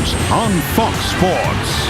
Sports on Fox Sports.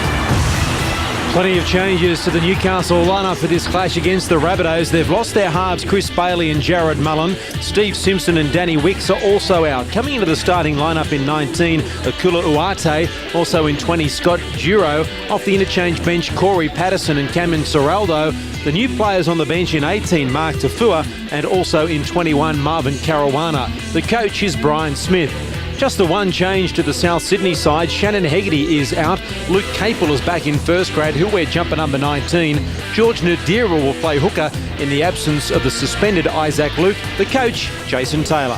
Plenty of changes to the Newcastle lineup for this clash against the Rabbitohs. They've lost their halves Chris Bailey and Jared Mullen. Steve Simpson and Danny Wicks are also out. Coming into the starting lineup in 19, Akula Uate. Also in 20, Scott Duro. Off the interchange bench, Corey Patterson and Cameron Ciraldo. The new players on the bench in 18, Mark Tafua, and also in 21, Marvin Caruana. The coach is Brian Smith. Just the one change to the South Sydney side. Shannon Hegarty is out. Luke Capel is back in first grade. He'll wear jumper number 19. George Nadira will play hooker in the absence of the suspended Isaac Luke. The coach, Jason Taylor.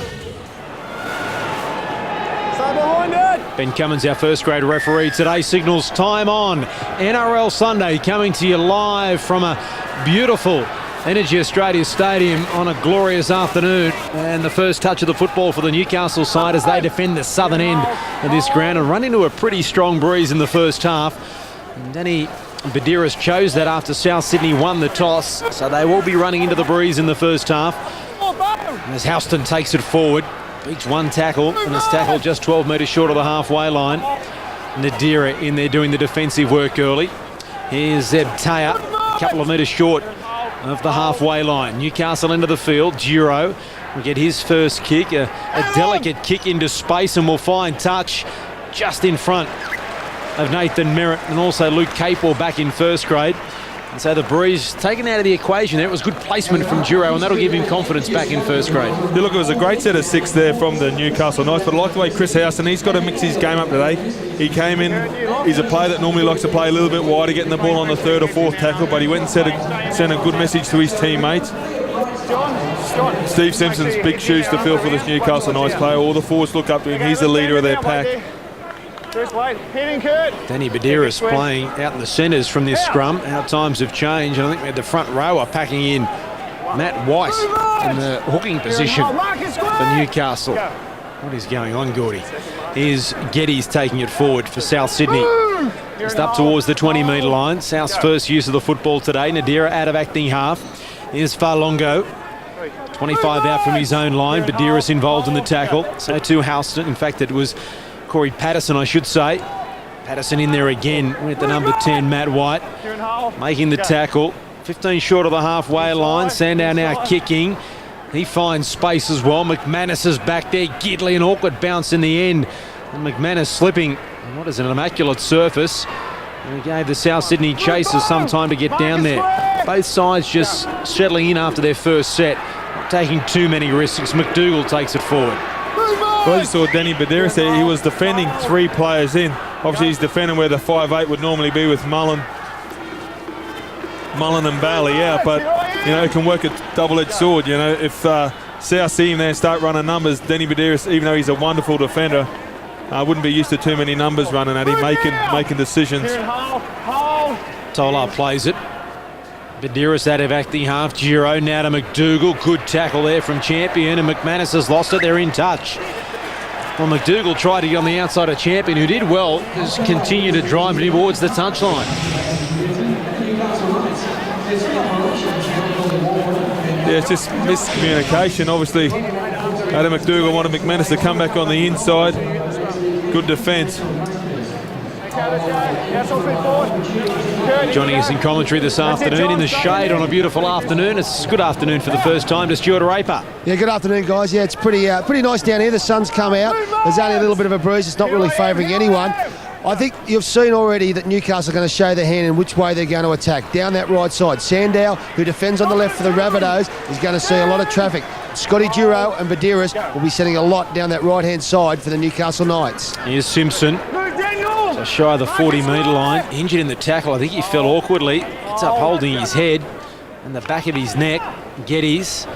Ben Cummins, our first grade referee today, signals time on. NRL Sunday coming to you live from a beautiful EnergyAustralia Stadium on a glorious afternoon, and the first touch of the football for the Newcastle side as they defend the southern end of this ground and run into a pretty strong breeze in the first half. And Danny Badiris chose that after South Sydney won the toss, so they will be running into the breeze in the first half. As Houston takes it forward, beats one tackle and is tackled just 12 metres short of the halfway line. Nadira in there doing the defensive work early. Here's Zeb Taya, a couple of metres short of the halfway line. Newcastle into the field. Duro will get his first kick, a delicate kick into space, and will find touch just in front of Nathan Merritt and also Luke Capel back in first grade. And so the breeze taken out of the equation there. It was good placement from Duro, and that'll give him confidence back in first grade. Yeah, look, it was a great set of six there from the Newcastle Knights, but I like the way Chris Houston, he's got to mix his game up today. He came in, he's a player that normally likes to play a little bit wider, getting the ball on the third or fourth tackle, but he went and sent a good message to his teammates. Steve Simpson's big shoes to fill for this Newcastle Knights player. All the forwards look up to him. He's the leader of their pack. Danny Badiris playing out in the centres from this scrum. Our times have changed, and I think we had the front row are packing in Matt White in the hooking position for Newcastle. What is going on, Gordy? Here's Geddes taking it forward for South Sydney. Just up towards the 20-metre line. South's first use of the football today. Nadira out of acting half. Here's Farlongo. 25 out from his own line. Badiris involved in the tackle. So too Houston. In fact, it was Corey Patterson, I should say. Patterson in there again with the number 10, Matt White, making the tackle. 15 short of the halfway line. Sandow now kicking. He finds space as well. McManus is back there. Gidley, an awkward bounce in the end. And McManus slipping. What is an immaculate surface. And he gave the South Sydney chasers some time to get down there. Both sides just settling in after their first set. Not taking too many risks. McDougall takes it forward. Well, you saw Danny Badiris there. He was defending three players in. Obviously, he's defending where the 5'8" would normally be with Mullen and Bailey out. But, you know, it can work a double-edged sword. You know, if South see him there and start running numbers, Danny Badiris, even though he's a wonderful defender, wouldn't be used to too many numbers running at him, making decisions. Tolar plays it. Badiris out of acting half. Giro now to McDougall. Good tackle there from Champion, and McManus has lost it. They're in touch. Well, McDougall tried to get on the outside of Champion, who did well, just continue to drive him towards the touchline. Yeah, it's just miscommunication. Obviously, Adam McDougall wanted McManus to come back on the inside. Good defence. Joining us in commentary this afternoon in the shade on a beautiful afternoon. It's a good afternoon for the first time to Stuart Raper. Yeah, good afternoon, guys. Yeah, it's pretty nice down here. The sun's come out. There's only a little bit of a breeze. It's not really favouring anyone. I think you've seen already that Newcastle are going to show their hand in which way they're going to attack. Down that right side, Sandow, who defends on the left for the Rabbitohs, is going to see a lot of traffic. Scotty Duro and Badiris will be sending a lot down that right-hand side for the Newcastle Knights. Here's Simpson. So shy of the 40-metre line. Injured in the tackle. I think he fell awkwardly. It's up holding his head and the back of his neck. Geddes.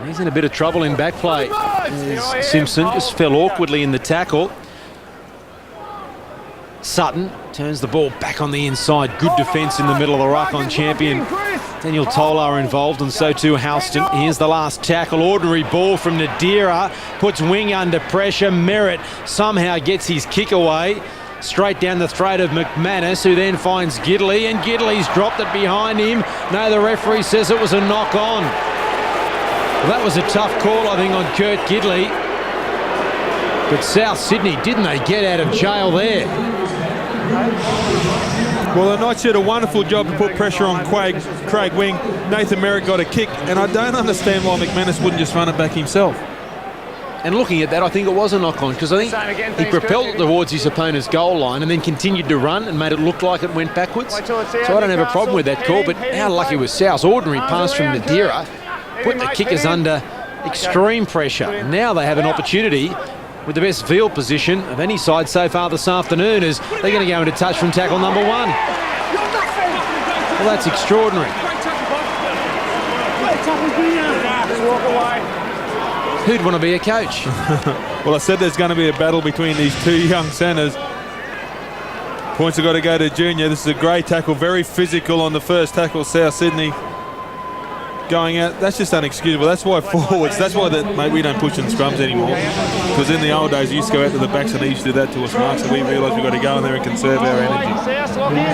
He's in a bit of trouble in back play. There's Simpson just fell awkwardly in the tackle. Sutton turns the ball back on the inside. Good defence in the middle of the ruck on Champion. Daniel Tolar involved, and so too Houston. Here's the last tackle. Ordinary ball from Nadira. Puts Wing under pressure. Merritt somehow gets his kick away. Straight down the throat of McManus, who then finds Gidley, and Gidley's dropped it behind him. No, the referee says it was a knock on. Well, that was a tough call, I think, on Kurt Gidley. But South Sydney, didn't they get out of jail there? Well, the Knights did a wonderful job to put pressure on Craig Wing. Nathan Merritt got a kick, and I don't understand why McManus wouldn't just run it back himself. And looking at that, I think it was a knock-on, because I think he propelled it towards his opponent's goal line and then continued to run and made it look like it went backwards. So I don't have a problem with that call, but how lucky was South? Ordinary pass from Madeira put the kickers under extreme pressure. Now they have an opportunity with the best field position of any side so far this afternoon, as they're going to go into touch from tackle number 1. Well, that's extraordinary. Who'd want to be a coach? Well, I said there's going to be a battle between these two young centres. Points have got to go to Junior. This is a great tackle, very physical on the first tackle. South Sydney going out. That's just unexcusable. That's why forwards, that's why mate, we don't push in scrums anymore. Because in the old days, you used to go out to the backs and they used to do that to us, Mark, so we realised we've got to go in there and conserve our energy.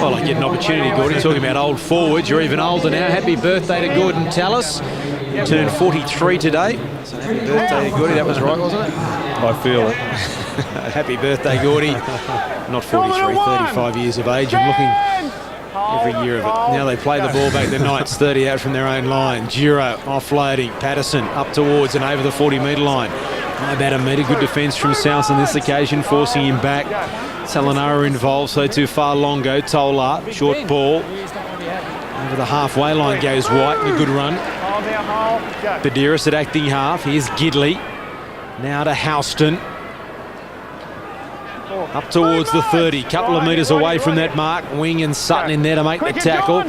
Well, I get an opportunity, Gordon, talking about old forwards. You're even older now. Happy birthday to Gordon Tallis. He turned 43 today. So happy birthday to Gordy. That was right, wasn't it? I feel it. Happy birthday, Gordy. Not 43, 35 years of age. I'm looking every year of it. Now they play the ball back. The Knights 30 out from their own line. Giro offloading. Patterson up towards and over the 40-metre line. About a metre. Good defence from South on this occasion, forcing him back. Salanara involved, so too far Longo. Tola, short ball. Over the halfway line goes White. A good run. Badiris at acting half. Here's Gidley. Now to Houston. Up towards the 30. Couple of metres away from that mark. Wing and Sutton in there to make the tackle.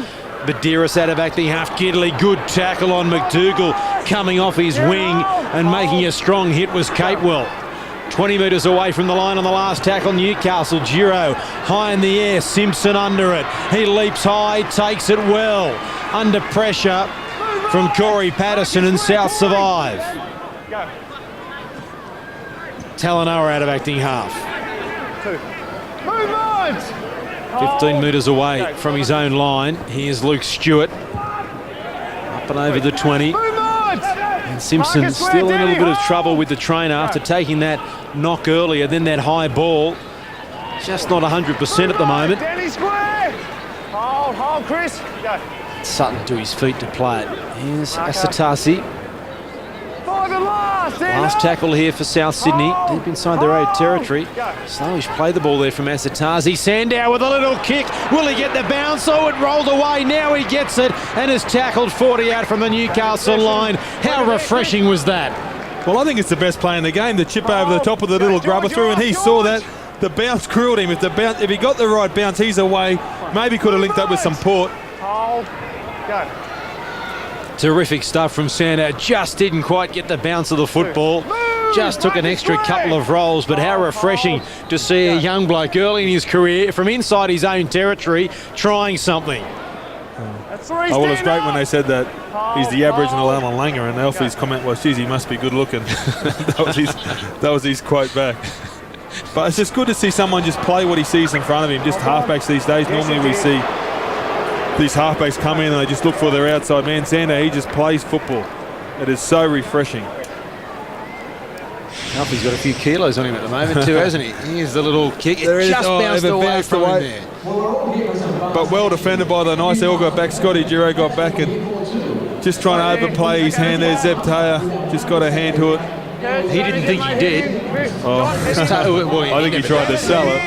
Badiris out of acting half. Gidley, good tackle on McDougall. Coming off his wing and making a strong hit was Capewell. 20 metres away from the line on the last tackle. Newcastle. Giro high in the air. Simpson under it. He leaps high, takes it well. Under pressure from Corey Patterson, and South survive. Talanoa out of acting half. 15 metres away from his own line. Here's Luke Stewart. Up and over the 20. And Simpson still in a little bit of trouble with the trainer after taking that knock earlier, then that high ball. Just not 100% at the moment. Hold, Chris. Go. Sutton to his feet to play it. Here's Asatasi. Last tackle here for South Sydney, deep inside their own territory. Slowish play the ball there from Asatasi. Sandow with a little kick. Will he get the bounce? Oh, it rolled away. Now he gets it and is tackled 40 out from the Newcastle line. How refreshing was that? Well, I think it's the best play in the game. The chip over the top of the little grubber through, and he saw that. The bounce crewed him. If he got the right bounce, he's away. Maybe could have linked up with some port. Go. Terrific stuff from Sandow. Just didn't quite get the bounce of the football. Just took an extra couple of rolls, but how refreshing to see a young bloke early in his career from inside his own territory trying something. Oh, well, it's great when they said that he's the Aboriginal Alan Langer, and Alfie's comment was, geez, he must be good looking. that was his quote back. But it's just good to see someone just play what he sees in front of him. Just halfbacks these days, normally we see these halfbacks come in and they just look for their outside man. Sander, he just plays football. It is so refreshing. Alfie's got a few kilos on him at the moment too, hasn't he? Here's the little kick. It just bounced away from him there. But well defended by the Knights. They all got back. Scotty Giro got back and just trying to overplay his hand there. Zeb Taya just got a hand to it. He didn't think he did. Oh. I think he tried to sell it.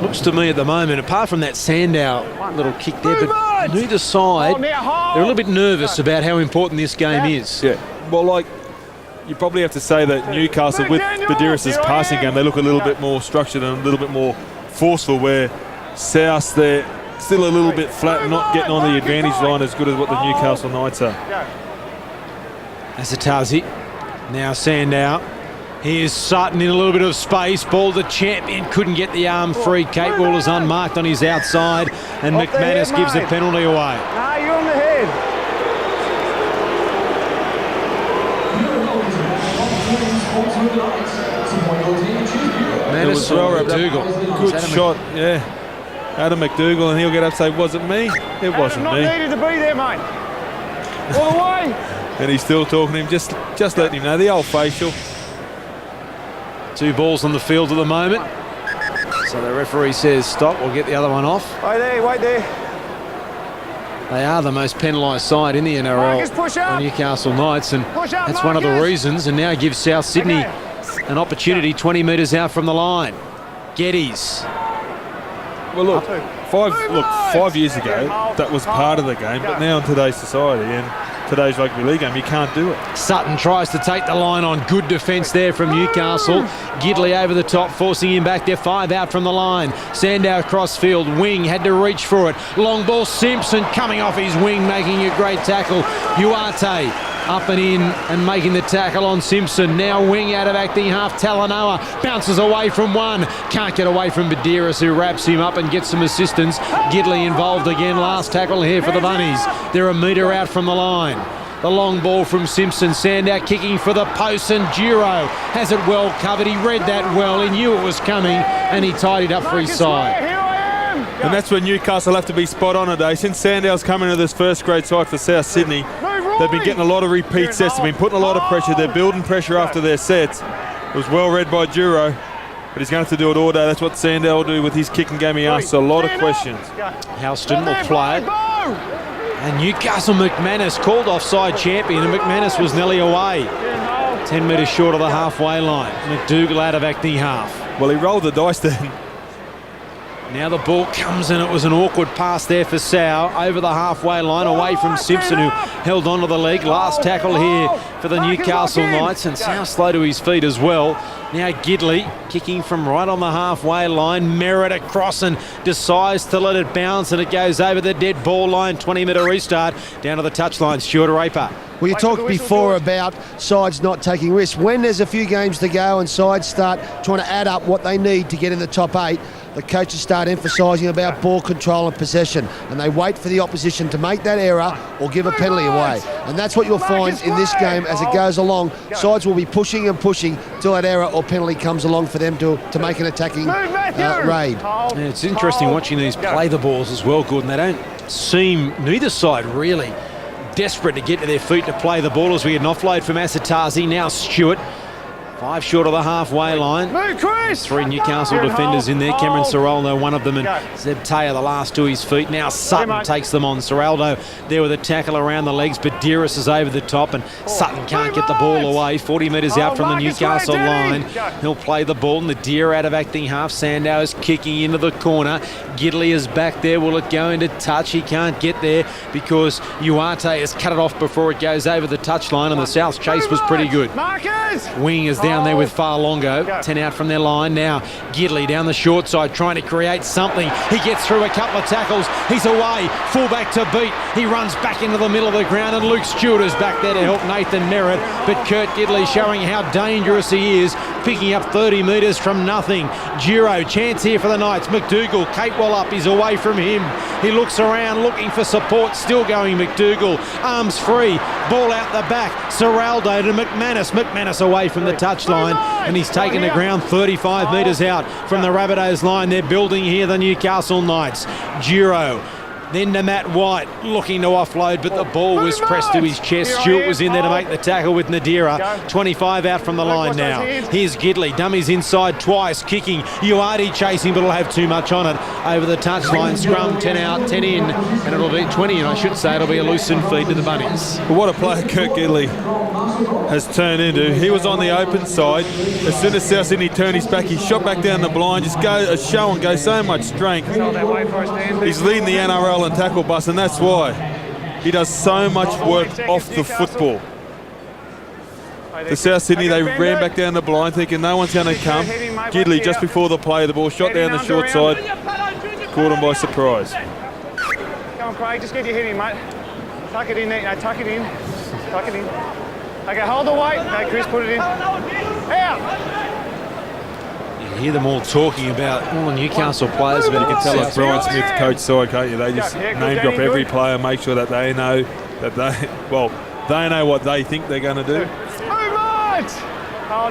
Looks to me at the moment, apart from that Sandow little kick there, but neither side, they're a little bit nervous about how important this game is. Yeah, well, like, you probably have to say that Newcastle, with Badiris' passing game, they look a little bit more structured and a little bit more forceful, where South, they're still a little bit flat and not getting on the advantage line as good as what the Newcastle Knights are. Asatazi, now Sandow. Here's Sutton in a little bit of space. Ball the champion, couldn't get the arm free. Capewell is unmarked on his outside, and McManus gives the penalty away. Nah, you're on the head. Manus or McDougall. Good shot, yeah. Adam McDougall, and he'll get up and say, was it me? It wasn't me. Not needed to be there, mate. All the way. And he's still talking to him, just letting him know, the old facial. 2 balls on the field at the moment. So the referee says stop, we'll get the other one off. Wait there. They are the most penalised side in the Marcus, push NRL, up. the Newcastle Knights, and Push up, that's one of the Marcus. reasons, and now gives South Sydney Okay. an opportunity 20 metres out from the line. Geddes. Well, look, 5 years ago, that was part of the game, but now in today's society and today's rugby league game, you can't do it. Sutton tries to take the line on. Good defence there from Newcastle. Gidley over the top, forcing him back there. 5 out from the line. Sandow cross field. Wing had to reach for it. Long ball. Simpson coming off his wing, making a great tackle. Uarte up and in and making the tackle on Simpson. Now Wing out of acting half. Talanoa bounces away from one. Can't get away from Badiris, who wraps him up and gets some assistance. Gidley involved again. Last tackle here for the Bunnies. They're a metre out from the line. The long ball from Simpson. Sandow kicking for the post, and Giro has it well covered. He read that well. He knew it was coming, and he tidied up for his side. Here I am. And that's when Newcastle have to be spot on today. Since Sandow's come into this first grade side for South Sydney, they've been getting a lot of repeat sets. They've been putting a lot of pressure. They're building pressure after their sets. It was well read by Giro, but he's going to have to do it all day. That's what Sandow will do with his kicking game. He asks a lot of questions. Houston will play it. And Newcastle McManus called offside champion, and McManus was nearly away. 10 metres short of the halfway line. McDougall out of acting half. Well, he rolled the dice then. Now the ball comes in. It was an awkward pass there for Sow over the halfway line, away from Simpson, who held onto the leg. Last tackle here for the Newcastle Knights, and Sow slow to his feet as well. Now Gidley kicking from right on the halfway line. Merritt across and decides to let it bounce, and it goes over the dead ball line. 20-metre restart down to the touchline. Stuart Raper. Well, you talked before about sides not taking risks. When there's a few games to go and sides start trying to add up what they need to get in the top 8, the coaches start emphasising about ball control and possession, and they wait for the opposition to make that error or give a penalty away. And that's what you'll find in this game as it goes along. Sides will be pushing and pushing till that error or penalty comes along for them to make an attacking raid. Yeah, it's interesting watching these play the balls as well, Gordon. They don't seem, neither side really, desperate to get to their feet to play the ball, as we get an offload from Asatazi. Now Stewart, 5 short of the halfway line. Move, Chris. 3 Newcastle defenders in there. Cameron Serraldo, one of them, and Zeb Taylor, the last to his feet. Now Sutton takes them on. Serraldo there with a tackle around the legs, but Badiris is over the top, and Sutton can't get the ball away. 40 metres out from the Newcastle line. He'll play the ball, and the Deer out of acting half. Sandow is kicking into the corner. Gidley is back there. Will it go into touch? He can't get there because Uarte has cut it off before it goes over the touchline, and the South's chase was pretty good. Marcus. Wing is down there with Farlongo. 10 out from their line. Now Gidley down the short side trying to create something. He gets through a couple of tackles. He's away. Fullback to beat. He runs back into the middle of the ground, and Luke Stewart is back there to help Nathan Merritt. But Kurt Gidley showing how dangerous he is, picking up 30 metres from nothing. Giro, chance here for the Knights. McDougall, Capewell up. He's away from him. He looks around looking for support. Still going McDougall. Arms free. Ball out the back. Serraldo to McManus. McManus away from the touchline, and he's taken the ground 35 metres out from the Rabbitohs line. They're building here, the Newcastle Knights. Giro. Then to Matt White, looking to offload, but the ball was pressed to his chest. Stewart was in there to make the tackle with Nadira. 25 out from the line now. Here's Gidley, dummies inside twice, kicking. Uarte chasing, but will have too much on it. Over the touchline, scrum, 10 out, 10 in, and it'll be 20, and I should say it'll be a loosened feed to the Bunnies. But what a player Kurt Gidley has turned into. He was on the open side. As soon as South Sydney turned his back, he shot back down the blind, just go a show and go, so much strength. He's leading the NRL and tackle bus, and that's why he does so much work off the football. The South Sydney, they ran back down the blind thinking no one's going to come. Gidley, just before the play, the ball shot down the short side, caught him by surprise. Come on, Craig, just get your head in, mate. Tuck it in there, no, tuck it in. Tuck it in. Okay, hold the weight. Okay, Chris, put it in. Out! You hear them all talking about all the Newcastle players. But you can tell South us Brian Smith, coach side, can't you? They just name drop every player, make sure that they know that they know what they think they're going to do.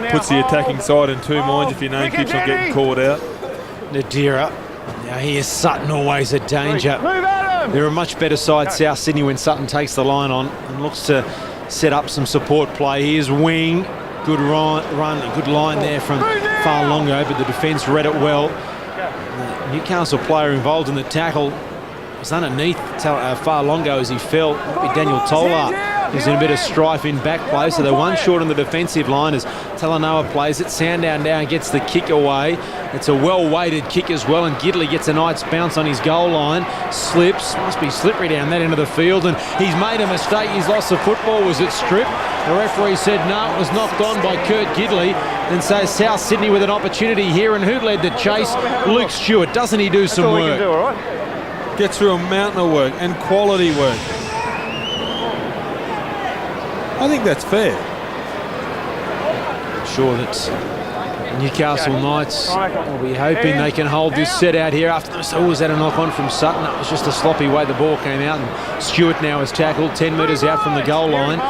Puts the attacking side in 2 minds if your name keeps on getting called out. Nadira. Now here's Sutton, always a danger. They're a much better side, South Sydney, when Sutton takes the line on and looks to set up some support play. Here's Wing. Good run, a good line there from Farlongo, but the defence read it well. The Newcastle player involved in the tackle was underneath Farlongo as he fell. It might be Daniel Tolar. He's in a bit of strife in back play, so they're one short on the defensive line as Talanoa plays it. Sandown down gets the kick away. It's a well-weighted kick as well, and Gidley gets a nice bounce on his goal line. Slips, must be slippery down that end of the field, and he's made a mistake. He's lost the football. Was it stripped? The referee said no, it was knocked on by Kurt Gidley. And so South Sydney with an opportunity here, and who led the chase? Luke Stewart. Doesn't he do some work? Do, all right? Gets through a mountain of work and quality work. I think that's fair. I'm sure that Newcastle Knights will be hoping they can hold this set out here after this. Oh, was that a knock on from Sutton? It was just a sloppy way the ball came out, and Stewart now is tackled 10 metres out from the goal line.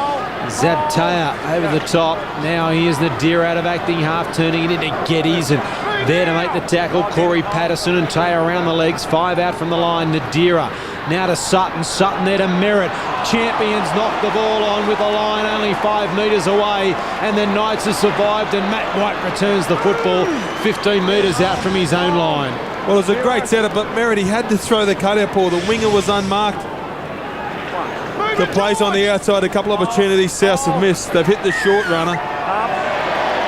Zabtea over the top. Now here's Nadira out of acting half, turning it into Geddes, and there to make the tackle, Corey Patterson, and Taya around the legs. 5 out from the line, Nadira. Now to Sutton. Sutton there to Merritt. Champions knock the ball on with the line only 5 metres away, and the Knights have survived, and Matt White returns the football 15 metres out from his own line. Well, it was a great setup, but Merritt, he had to throw the cutout ball. The winger was unmarked. The plays on the outside, a couple of opportunities South have missed. They've hit the short runner.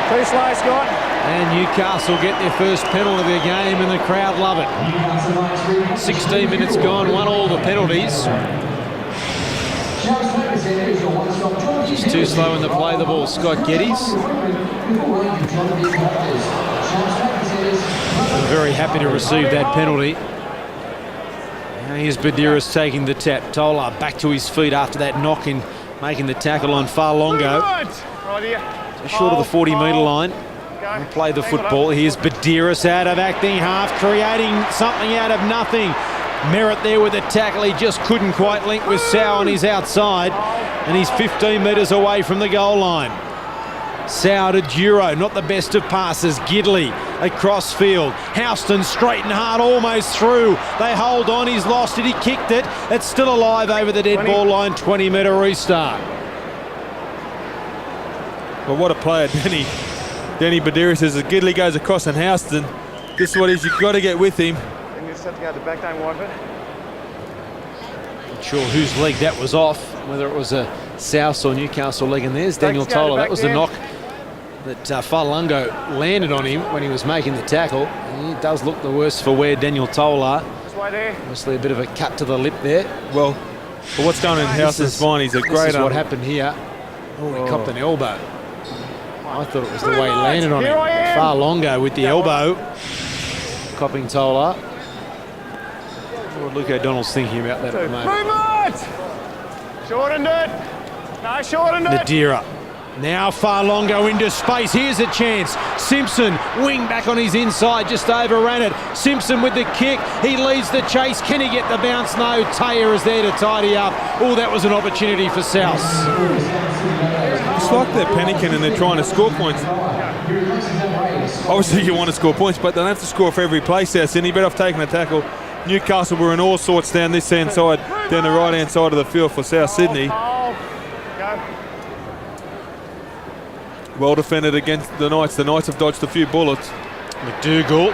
Too slow, Scott. And Newcastle get their first penalty of the game, and the crowd love it. 16 minutes gone, won all the penalties. Just too slow in the play the ball, Scott Geddes. Very happy to receive that penalty. Now here's Badiris taking the tap. Tolar back to his feet after that knock in, making the tackle on Farlongo. Just short of the 40-metre line. And play the football. Here's Badiris out of acting half, creating something out of nothing. Merritt there with the tackle. He just couldn't quite link with Sow on his outside, and he's 15 metres away from the goal line. Sow to Duro, not the best of passes. Gidley across field. Houston straight and hard, almost through. They hold on. He's lost it. He kicked it. It's still alive over the dead ball line. 20-metre restart. Well, what a player, Danny Badiris says as Gidley goes across and Houston, this is what it is, you've got to get with him. And you just have to go to the back, don't wipe it. Not sure whose leg that was off, whether it was a South or Newcastle leg, and there's Daniel Tolar. That was the knock that Farlongo landed on him when he was making the tackle. And it does look the worse for wear, Daniel Tolar. Just wait there. Obviously a bit of a cut to the lip there. Well, what's going on in Houston's spine, he's a great... This is what happened here. Oh, he copped an elbow. I thought it was the way he landed on him. Farlongo with the elbow, copping Tolar. What Luke O'Donnell's thinking about that at the moment. Movement! Shortened it. No, shortened it. Nadira. Now Farlongo into space. Here's a chance. Simpson, wing back on his inside, just overran it. Simpson with the kick. He leads the chase. Can he get the bounce? No. Taya is there to tidy up. Oh, that was an opportunity for South. It's like they're panicking and they're trying to score points. Obviously you want to score points, but they don't have to score for every play, South Sydney. Better off taking a tackle. Newcastle were in all sorts down this hand side, down the right hand side of the field for South Sydney. Well defended against the Knights. The Knights have dodged a few bullets. McDougall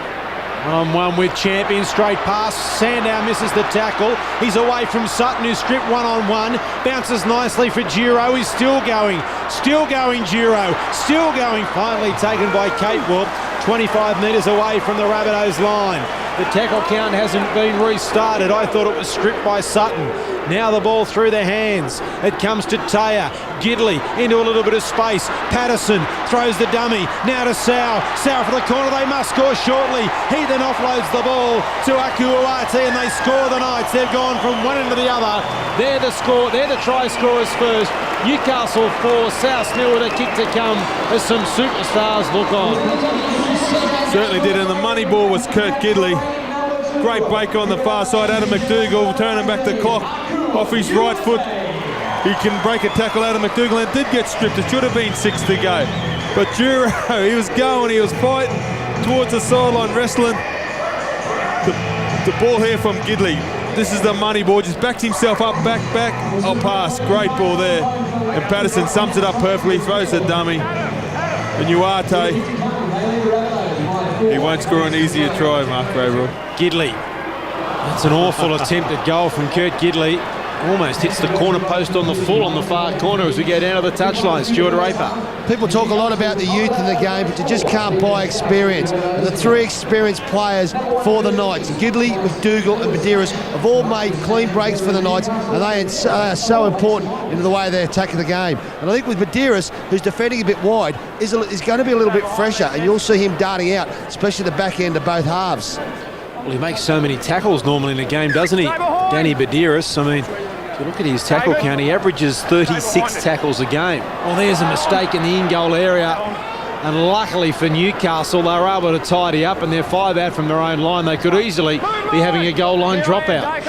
one-on-one with Champion, straight pass. Sandow misses the tackle. He's away from Sutton, who's stripped one-on-one. Bounces nicely for Duro. He's still going Duro. Still going, finally taken by Kate Wolf. 25 metres away from the Rabbitohs line. The tackle count hasn't been restarted. I thought it was stripped by Sutton. Now the ball through their hands. It comes to Taya. Gidley into a little bit of space. Patterson throws the dummy. Now to Sow. Sow for the corner. They must score shortly. He then offloads the ball to Akuawati, and they score the Knights. They've gone from one end to the other. They're the try scorers first. Newcastle 4, South nil with a kick to come as some superstars look on. Certainly did, and the money ball was Kurt Gidley. Great break on the far side. Adam McDougall turning back the clock off his right foot. He can break a tackle out of McDougall, and it did get stripped. It should have been 6 to go. But Duro, he was going, he was fighting towards the sideline, wrestling. The ball here from Gidley. This is the money ball. Just backed himself up, back. I'll pass. Great ball there. And Patterson sums it up perfectly, throws the dummy. And Uarte, he won't score an easier try, Mark Raybrook. Gidley. That's an awful attempt at goal from Kurt Gidley. Almost hits the corner post on the full on the far corner as we go down to the touchline. Stuart Raper. People talk a lot about the youth in the game, but you just can't buy experience. And the three experienced players for the Knights, Gidley, McDougall and Medeiros, have all made clean breaks for the Knights, and they are so important into the way they're attacking the game. And I think with Medeiros, who's defending a bit wide, is going to be a little bit fresher, and you'll see him darting out, especially the back end of both halves. Well, he makes so many tackles normally in a game, doesn't he? Danny Medeiros, I mean, if you look at his tackle count, he averages 36 tackles a game. Well, there's a mistake in the in-goal area. And luckily for Newcastle, they were able to tidy up, and they're 5 out from their own line. They could easily be having a goal line dropout.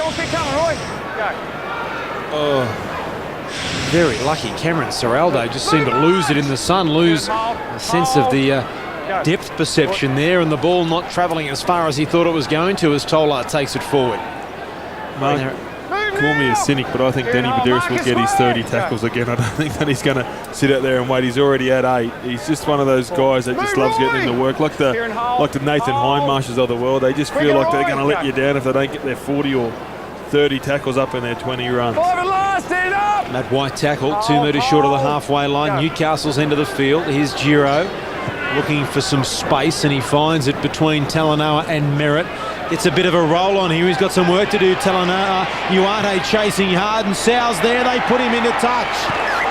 Very lucky. Cameron Serraldo just seemed to lose it in the sun, lose a sense of the depth perception there, and the ball not travelling as far as he thought it was going to as Tolar takes it forward. Mark, call me a cynic, but I think Danny Medeiros will get his 30 tackles again. I don't think that he's going to sit out there and wait. He's already at 8. He's just one of those guys that just loves getting into work, like the Nathan Hindmarshes of the world. They just feel like they're going to let you down if they don't get their 40 or 30 tackles up in their 20 runs. Matt White tackle, 2 metres short of the halfway line. Newcastle's end of the field. Here's Giro looking for some space, and he finds it between Talanoa and Merritt. It's a bit of a roll on here. He's got some work to do, Talanoa. Uarte chasing hard, and Sow's there. They put him into touch.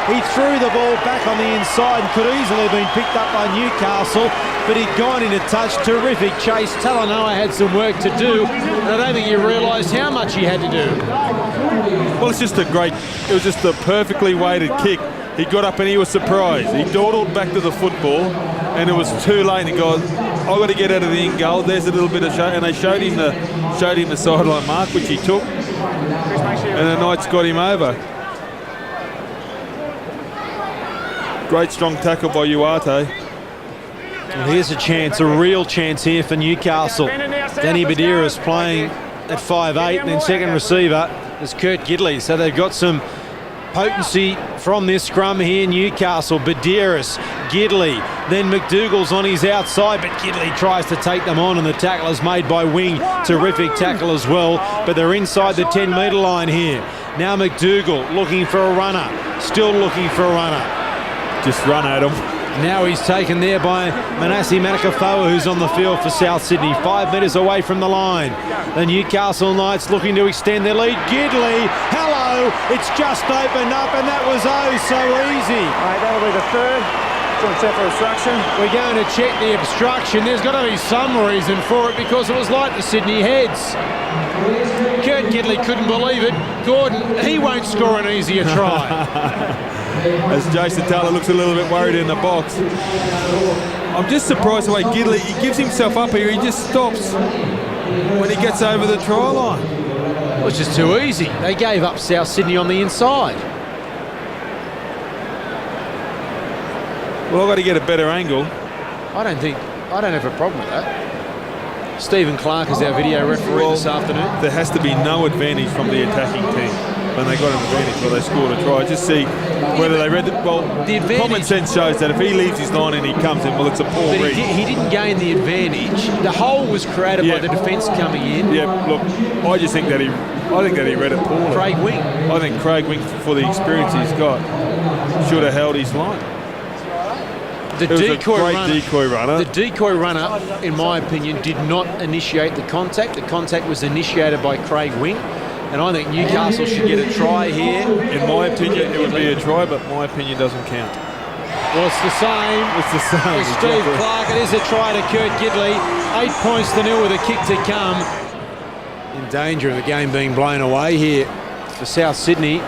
He threw the ball back on the inside and could easily have been picked up by Newcastle, but he'd gone into touch. Terrific chase. Talanoa had some work to do, and I don't think he realised how much he had to do. Well, it was just a perfectly weighted kick. He got up and he was surprised. He dawdled back to the football, and it was too late. He goes, I've got to get out of the in goal. There's a little bit of show, and they showed him the sideline mark, which he took, and the Knights got him over. Great strong tackle by Uarte. Well, here's a chance, a real chance here for Newcastle. Danny Medeiros playing at 5'8", and then second receiver is Kurt Gidley. So they've got some potency from this scrum here. Newcastle, Medeiros, Gidley, then McDougall's on his outside, but Gidley tries to take them on, and the tackle is made by Wing. Terrific tackle as well, but they're inside the 10-metre line here. Now McDougall looking for a runner, still looking for a runner. Just run at him. Now he's taken there by Manasseh Manakafoa, who's on the field for South Sydney, 5 metres away from the line. The Newcastle Knights looking to extend their lead. Gidley, hello, it's just opened up, and that was so easy. Right, that'll be the third. It's set for obstruction. We're going to check the obstruction. There's got to be some reason for it, because it was like the Sydney Heads. Kurt Gidley couldn't believe it. Gordon, he won't score an easier try. As Jason Taylor looks a little bit worried in the box. I'm just surprised the way Gidley, he gives himself up here. He just stops when he gets over the try line. It was just too easy. They gave up South Sydney on the inside. Well, I've got to get a better angle. I don't have a problem with that. Stephen Clark is our video referee this afternoon. There has to be no advantage from the attacking team when they got an advantage or they scored a try. Just see whether they read it. Well, the common sense shows that if he leaves his line and he comes in, well, it's a poor read. He didn't gain the advantage. The hole was created by the defence coming in. Yeah, look, I think that he read it poorly. Craig Wing. I think Craig Wing, for the experience he's got, should have held his line. The decoy runner. The decoy runner, in my opinion, did not initiate the contact. The contact was initiated by Craig Wing, and I think Newcastle should get a try here. In my opinion, it would be a try, but my opinion doesn't count. Well, it's the same. It's the same. It's Steve Clark. It is a try to Kurt Gidley. 8 points to 0 with a kick to come. In danger of the game being blown away here for South Sydney.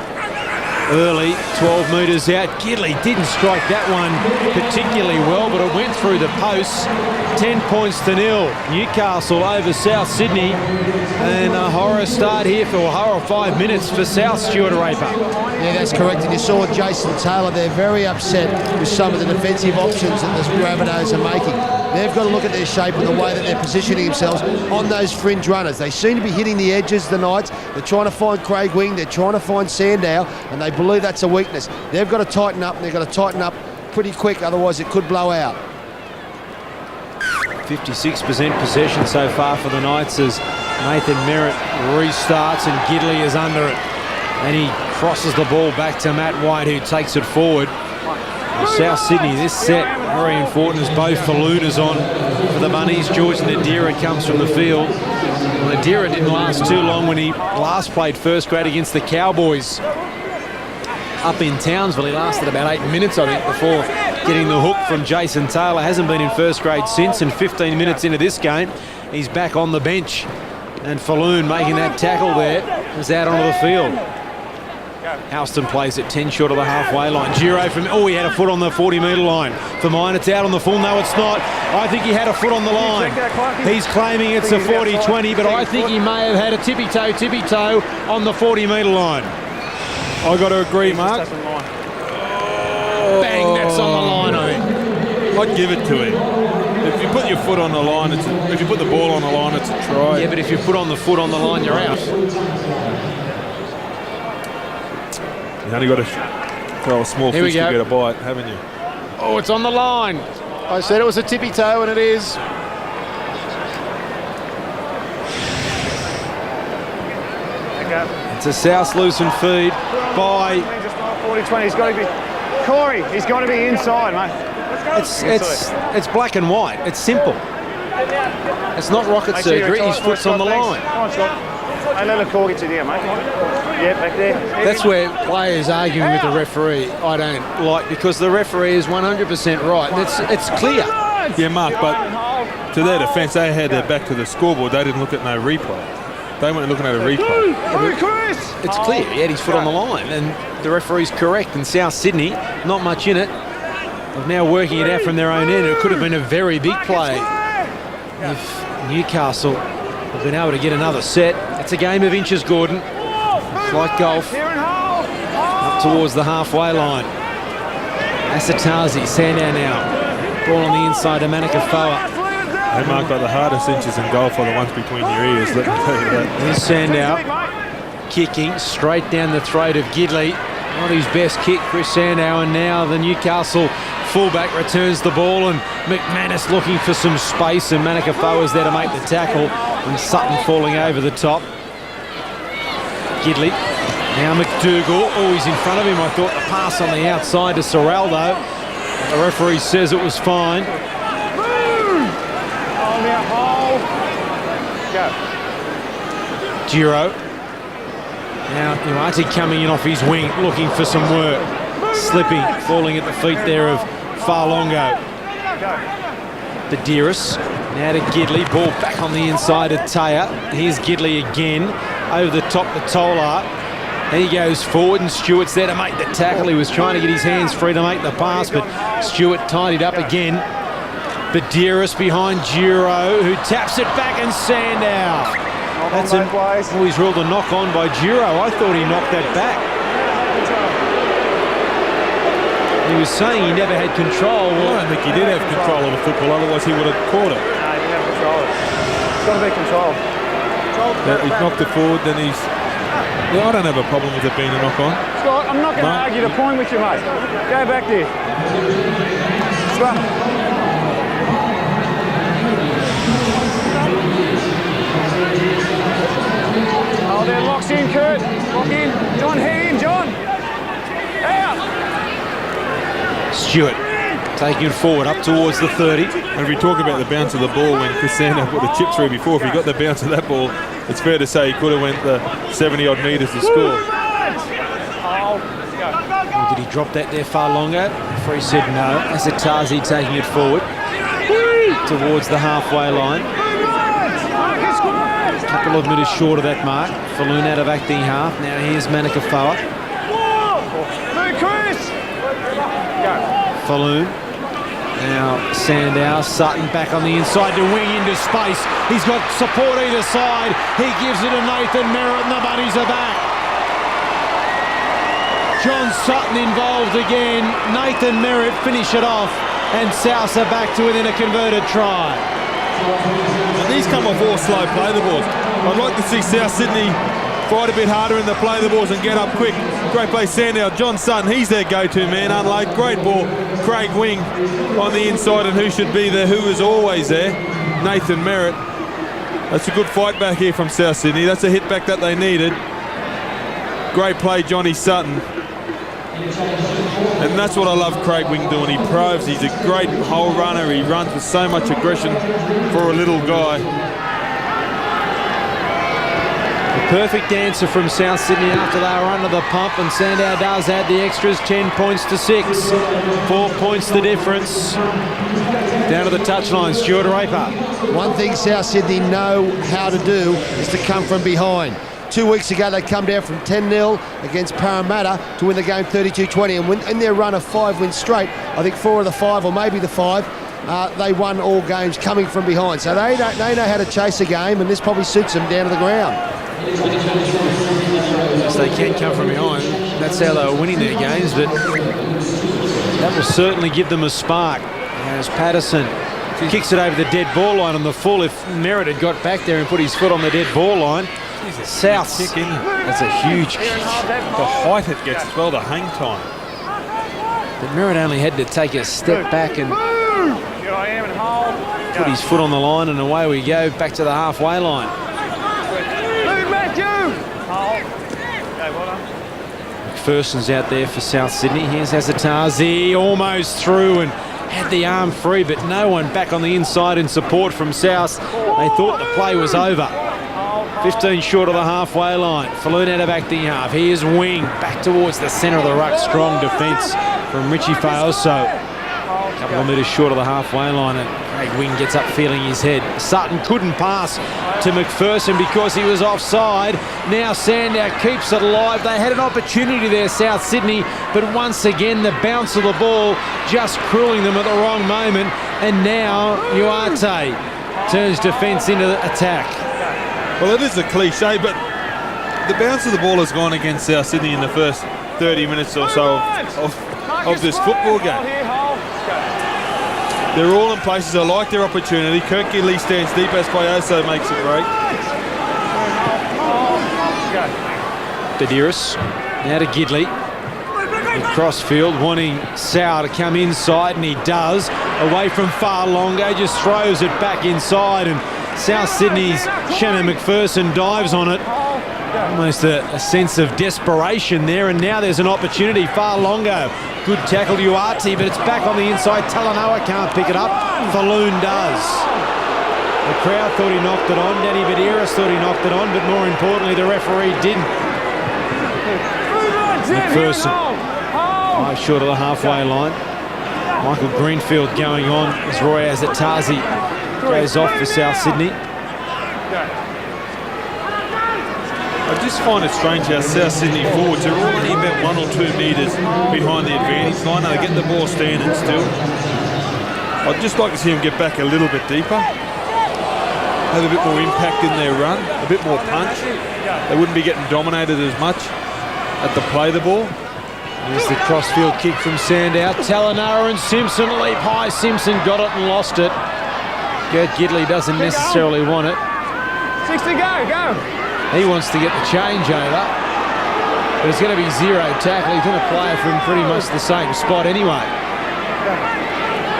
Early, 12 metres out. Gidley didn't strike that one particularly well, but it went through the posts. 10 points to 0. Newcastle over South Sydney. And a horror start here for a horror 5 minutes for South, Stuart Raper. Yeah, that's correct. And you saw Jason Taylor there very upset with some of the defensive options that the Rabbitohs are making. they've got to look at their shape and the way that they're positioning themselves on those fringe runners. They seem to be hitting the edges, the Knights. They're trying to find Craig Wing, they're trying to find Sandow, and they believe that's a weakness. They've got to tighten up, and they've got to tighten up pretty quick, otherwise it could blow out. 56% possession so far for the Knights as Nathan Merritt restarts and Gidley is under it. And he crosses the ball back to Matt White, who takes it forward. South Sydney, this set very important as both Falluna's on for the Bunnies. George Nadira comes from the field. Nadira didn't last too long when he last played first grade against the Cowboys up in Townsville. He lasted about 8 minutes, I think, before getting the hook from Jason Taylor. Hasn't been in first grade since, and 15 minutes into this game, he's back on the bench. And Falloon making that tackle there is out onto the field. Houston plays at 10 short of the halfway line. Giro from, he had a foot on the 40-metre line. For mine, it's out on the full. No, it's not. I think he had a foot on the line. He's claiming it's a 40-20, but I think he may have had a tippy-toe on the 40-metre line. I got to agree, Mark. Bang, that's on the line, I think. I'd give it to him. If you put your foot on the line, if you put the ball on the line, it's a try. Yeah, but if you put on the foot on the line, you're out. You only got to throw a small fish to get a bite, haven't you? Oh, it's on the line. I said it was a tippy-toe, and it is. It's a South Lucerne feed by... 40-20, he's got to be... Corey, he's got to be inside, mate. It's black and white. It's simple. It's not rocket surgery. His foot's on the line. Come on, Scott. Hey, let the call get you there, mate. Yeah, back there. That's where players arguing with the referee, I don't like, because the referee is 100% right. It's clear. Yeah, Mark, but to their defence, they had their back to the scoreboard. They didn't look at no replay. They weren't looking at a replay. It's clear. He had his foot on the line, and the referee's correct. And South Sydney, not much in it. They're now working it out from their own end. It could have been a very big play if Newcastle have been able to get another set. It's a game of inches, Gordon. It's like golf. Up towards the halfway line. Asatazi, Sandow now. Ball on the inside to Manikafoa. Hey, Mark, but the hardest inches in golf are the ones between your ears, let me tell you that. Here's Sandow kicking straight down the throat of Gidley. Not his best kick, Chris Sandow, and now the Newcastle fullback returns the ball, and McManus looking for some space, and Manikafoa's there to make the tackle, and Sutton falling over the top. Gidley, now McDougall, he's in front of him. I thought the pass on the outside to Serraldo. The referee says it was fine. Giro. Now Iwati coming in off his wing, looking for some work. Slipping, falling at the feet there of Farlongo. Badiris, now to Gidley, ball back on the inside of Taya. Here's Gidley again, over the top to Tolar. He goes forward and Stewart's there to make the tackle. He was trying to get his hands free to make the pass, but Stewart tidied up again. Badiris behind Giro, who taps it back, and Sandow. He's ruled a knock on by Giro. I thought he knocked that back. He was saying he never had control. Well, I don't think he did have control of the football, otherwise he would have caught it. No, he didn't have control. It's got to be controlled. He's knocked it forward, then he's... Yeah, I don't have a problem with it being a knock on. Scott, I'm not going to argue the point with you, mate. Go back there. Scott. Oh, they're locked in, Kurt. Lock in. John, head in, John. Out. Stewart taking it forward up towards the 30. And if we talk about the bounce of the ball when Chris Sandow put the chip through before, if he got the bounce of that ball, it's fair to say he could have went the 70-odd metres to score. Well, did he drop that there far longer? Referee said no. Asatazi taking it forward towards the halfway line. A couple of metres short of that mark. Falloon out of acting half. Now here's Manikafoa. Falloon. Now Sandow, Sutton back on the inside to wing into space. He's got support either side. He gives it to Nathan Merritt and the Bunnies are back. John Sutton involved again. Nathan Merritt finish it off. and South are back to within a converted try. And these come off all slow play the balls. I'd like to see South Sydney fight a bit harder in the play the balls and get up quick. Great play, Sandow. John Sutton, he's their go-to man. Unload, great ball. Craig Wing on the inside, and who should be there? Who is always there? Nathan Merritt. That's a good fight back here from South Sydney. That's a hit back that they needed. Great play, Johnny Sutton. And that's what I love Craig Wing doing. He probes. He's a great hole runner. He runs with so much aggression for a little guy. The perfect answer from South Sydney after they were under the pump, and Sandow does add the extras, 10 points to 6. 4 points the difference. Down to the touchline, Stuart Raper. One thing South Sydney know how to do is to come from behind. 2 weeks ago, they come down from 10-0 against Parramatta to win the game 32-20. And in their run of 5 wins straight, I think 4 of the 5, or maybe the 5, they won all games coming from behind. So they know how to chase a game, and this probably suits them down to the ground. Yes, they can come from behind. That's how they were winning their games, but that will certainly give them a spark. As Patterson kicks it over the dead ball line on the full. If Merritt had got back there and put his foot on the dead ball line, South, that's a huge kick. The height it gets as well, the hang time. But Merritt only had to take a step back and put his foot on the line, and away we go, back to the halfway line. McPherson's out there for South Sydney. Here's Azatazi, almost through and had the arm free, but no one back on the inside in support from South. They thought the play was over. 15 short of the halfway line. Falloon out of acting half. Here's Wing back towards the centre of the ruck. Strong defence from Richie Faoso. A couple of metres short of the halfway line, and Craig Wing gets up feeling his head. Sutton couldn't pass to McPherson because he was offside. Now Sandow keeps it alive. They had an opportunity there, South Sydney, but once again the bounce of the ball just crueling them at the wrong moment. And now Uarte turns defence into attack. Well, it is a cliche, but the bounce of the ball has gone against South Sydney in the first 30 minutes or so of this football game. They're all in places. I like their opportunity. Kirk Gidley stands deep. Espayoso makes it great. Badiris now to Gidley. Cross field, wanting Sau to come inside, and he does. Away from Farlongo, just throws it back inside, and South Sydney's Shannon McPherson dives on it. Almost a sense of desperation there, and now there's an opportunity. Farlongo, good tackle, Uarte, but it's back on the inside. Talanoa can't pick it up. Falloon does. The crowd thought he knocked it on. Danny Badiris thought he knocked it on, but more importantly, the referee didn't. McPherson, right short of the halfway line. Michael Greenfield going on as Roy Azatazi goes off for South Sydney. I just find it strange how South Sydney forwards are only about 1 or 2 metres behind the advantage line. They get the ball standing still. I'd just like to see them get back a little bit deeper, have a bit more impact in their run, a bit more punch. They wouldn't be getting dominated as much at the play the ball. Here's the crossfield kick from Sandow. Talanoa and Simpson leap high. Simpson got it and lost it. Gert Gidley doesn't necessarily want it. 60 go. He wants to get the change over, but it's going to be zero tackle. He's going to play it from pretty much the same spot anyway.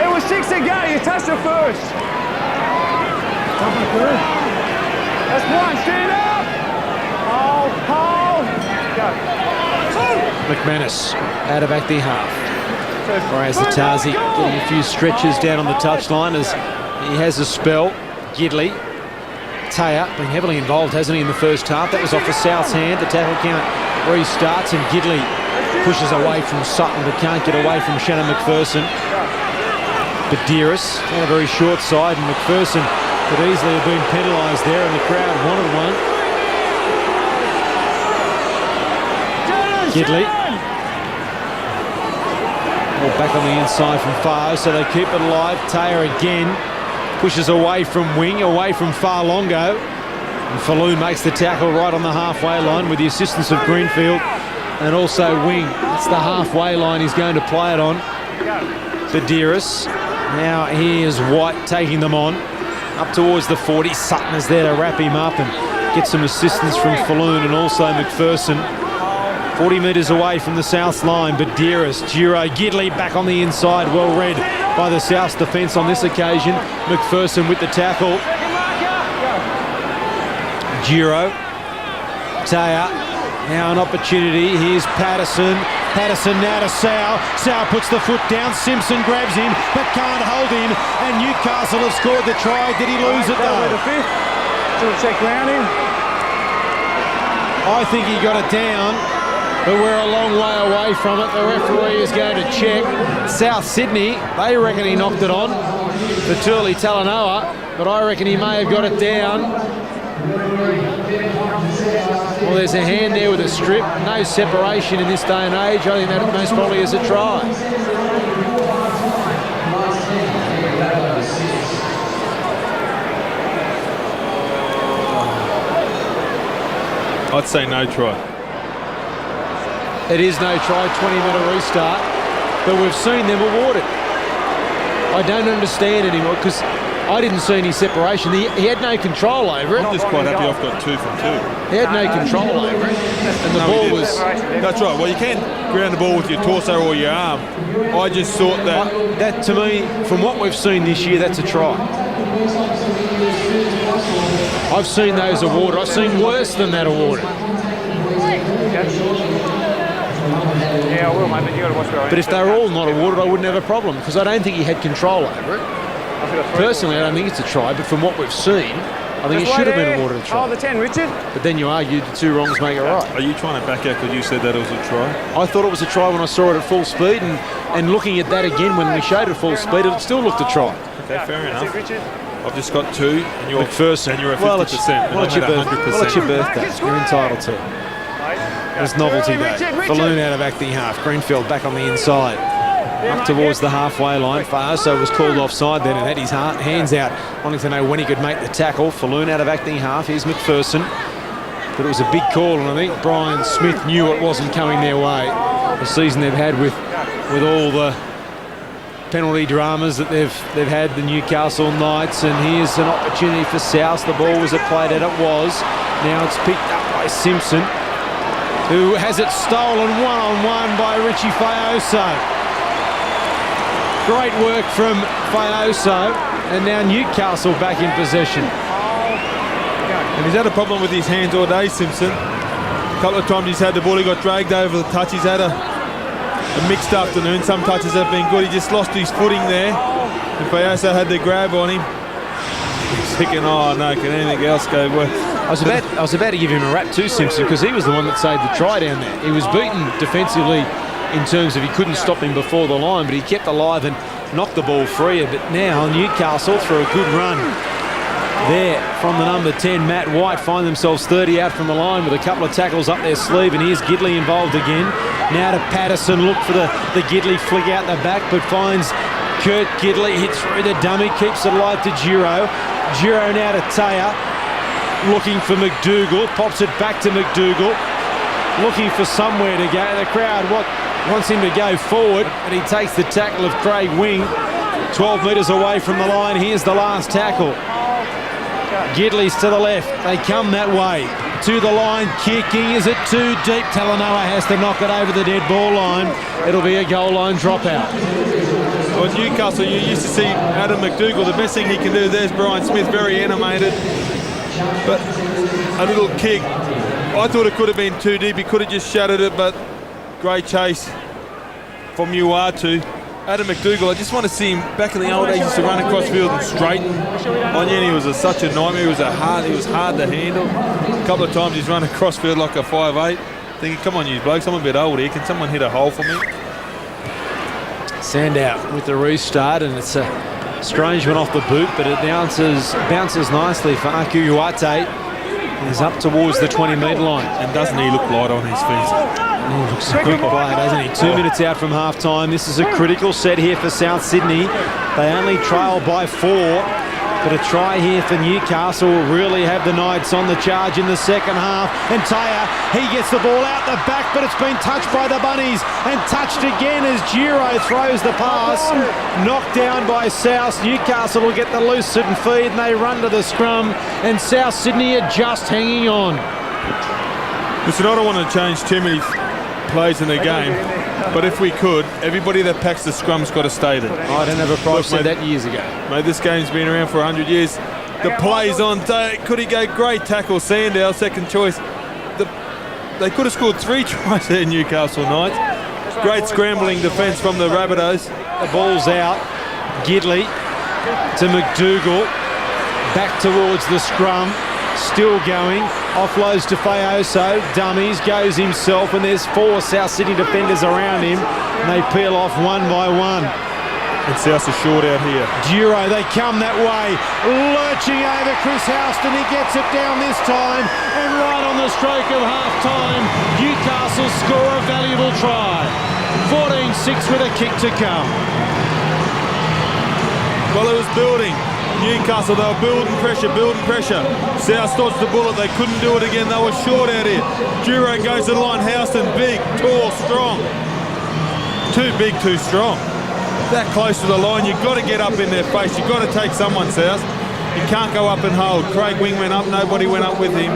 It was 60 go. You touched it first. That's one. Stand up. Hold. Go. McManus out of acting half. Whereas the Tazi getting a few stretches down on the touchline as he has a spell. Gidley. Taya been heavily involved, hasn't he, in the first half? That was off the South's hand. The tackle count restarts, and Gidley pushes away from Sutton but can't get away from Shannon McPherson. Badiris on a very short side, and McPherson could easily have been penalised there, and the crowd wanted one. Gidley. All back on the inside from Far, so they keep it alive. Taya again. Pushes away from Wing, away from Farlongo. And Falloon makes the tackle right on the halfway line with the assistance of Greenfield and also Wing. That's the halfway line he's going to play it on. Badiris Now here's White taking them on. Up towards the 40. Sutton is there to wrap him up and get some assistance from Falloon and also McPherson. 40 metres away from the South line. Badeiras, Giro, Gidley back on the inside. Well read by the South defence on this occasion. McPherson with the tackle. Giro. Taya. Now an opportunity. Here's Patterson. Patterson now to Sow. Sow puts the foot down. Simpson grabs him but can't hold him. And Newcastle have scored the try. Did he lose it though? Check round him. I think he got it down, but we're a long way away from it. The referee is going to check. South Sydney, they reckon he knocked it on for Turley Talanoa, but I reckon he may have got it down. Well, there's a hand there with a strip. No separation in this day and age. I think that most probably is a try. I'd say no try. It is no try, 20-minute restart, but we've seen them awarded. I don't understand anymore because I didn't see any separation. He had no control over it. I'm just quite happy I've got 2 from 2. He had no control over it. And the ball was... That's right. Well, you can ground the ball with your torso or your arm. I just thought that... That, to me, from what we've seen this year, that's a try. I've seen those awarded. I've seen worse than that awarded. Yeah, I will, mate, but you got to watch where I am. But if they were all not awarded, I wouldn't have a problem because I don't think he had control over it. Personally, I don't think it's a try, but from what we've seen, I think it should have been awarded a try. Oh, the 10, Richard. But then you argued the 2 wrongs make it right. Are you trying to back out because you said that it was a try? I thought it was a try when I saw it at full speed, and looking at that again when we showed it at full speed, it still looked a try. Okay, fair That's enough. it, Richard. I've just got 2, and you're McPherson. and you're at 50%. Well, it's your birthday. 100%. Well, it's your birthday. You're entitled to it. It's novelty day. Falloon out of acting half. Greenfield back on the inside. Up towards the halfway line. Faso was called offside then and had his hands out, wanting to know when he could make the tackle. Falloon out of acting half. Here's McPherson. But it was a big call, and I think Brian Smith knew it wasn't coming their way. The season they've had with all the penalty dramas that they've had, the Newcastle Knights, and here's an opportunity for South. The ball was played at, it was. Now it's picked up by Simpson, who has it stolen one-on-one by Richie Faioso. Great work from Faioso, and now Newcastle back in possession. And he's had a problem with his hands all day, Simpson. A couple of times he's had the ball, he got dragged over the touch. He's had a mixed afternoon. Some touches have been good. He just lost his footing there. And Faioso had the grab on him. He's thinking, oh no, can anything else go worse? I was about to give him a rap too, Simpson, because he was the one that saved the try down there. He was beaten defensively in terms of he couldn't stop him before the line, but he kept alive and knocked the ball free. But now Newcastle, through a good run there from the number 10, Matt White, find themselves 30 out from the line with a couple of tackles up their sleeve, and here's Gidley involved again. Now to Patterson, look for the Gidley flick out the back, but finds Kurt Gidley, hit through the dummy, keeps it alive to Giro. Giro now to Taya, looking for McDougall, pops it back to McDougall, looking for somewhere to go. The crowd wants him to go forward, and he takes the tackle of Craig Wing, 12 metres away from the line. Here's the last tackle. Gidley's to the left. They come that way. To the line, kicking. Is it too deep? Talanoa has to knock it over the dead ball line. It'll be a goal line dropout. Well, Newcastle, you used to see Adam McDougall. The best thing he can do, there's Brian Smith, very animated. But a little kick. I thought it could have been too deep. He could have just shattered it, but great chase from Uatu. Adam McDougall, I just want to see him back in the old days. He used to run across field and straighten. Onion, he was such a nightmare. He was hard to handle. A couple of times he's run across field like a 5'8". Thinking, come on, you blokes, I'm a bit old here. Can someone hit a hole for me? Sandow with the restart, and it's a strange one off the boot, but it bounces nicely for Aku Uate. He's up towards the 20-metre line. And doesn't he look light on his feet? He looks a quick play, doesn't he? 2 minutes out from half-time. This is a critical set here for South Sydney. They only trail by 4. But a try here for Newcastle will really have the Knights on the charge in the second half. And Taya, he gets the ball out the back, but it's been touched by the Bunnies and touched again as Giro throws the pass. Knocked down by South. Newcastle will get the loose and feed and they run to the scrum. And South Sydney are just hanging on. Listen, I don't want to change too many plays in the game, but if we could, everybody that packs the scrum's got to stay there. I don't have a problem. Said that years ago. Mate, this game's been around for 100 years. The play's on. Could he go? Great tackle, Sandow, second choice. They could have scored 3 tries there, Newcastle Knights. Great scrambling defence from the Rabbitohs. The ball's out. Gidley to McDougall. Back towards the scrum. Still going. Offloads to Fayoso. Dummies. Goes himself. And there's 4 South Sydney defenders around him. And they peel off one by one. And South's are short out here. Duro, they come that way. Lurching over Chris Houston. He gets it down this time. And right on the stroke of half-time, Newcastle score a valuable try. 14-6 with a kick to come. Well, it was building. Newcastle, they were building pressure. South dodged the bullet. They couldn't do it again. They were short out here. Duro goes to the line. Houston, big, tall, strong. Too big, too strong. That close to the line, you've got to get up in their face. You've got to take someone, South. You can't go up and hold. Craig Wing went up, nobody went up with him.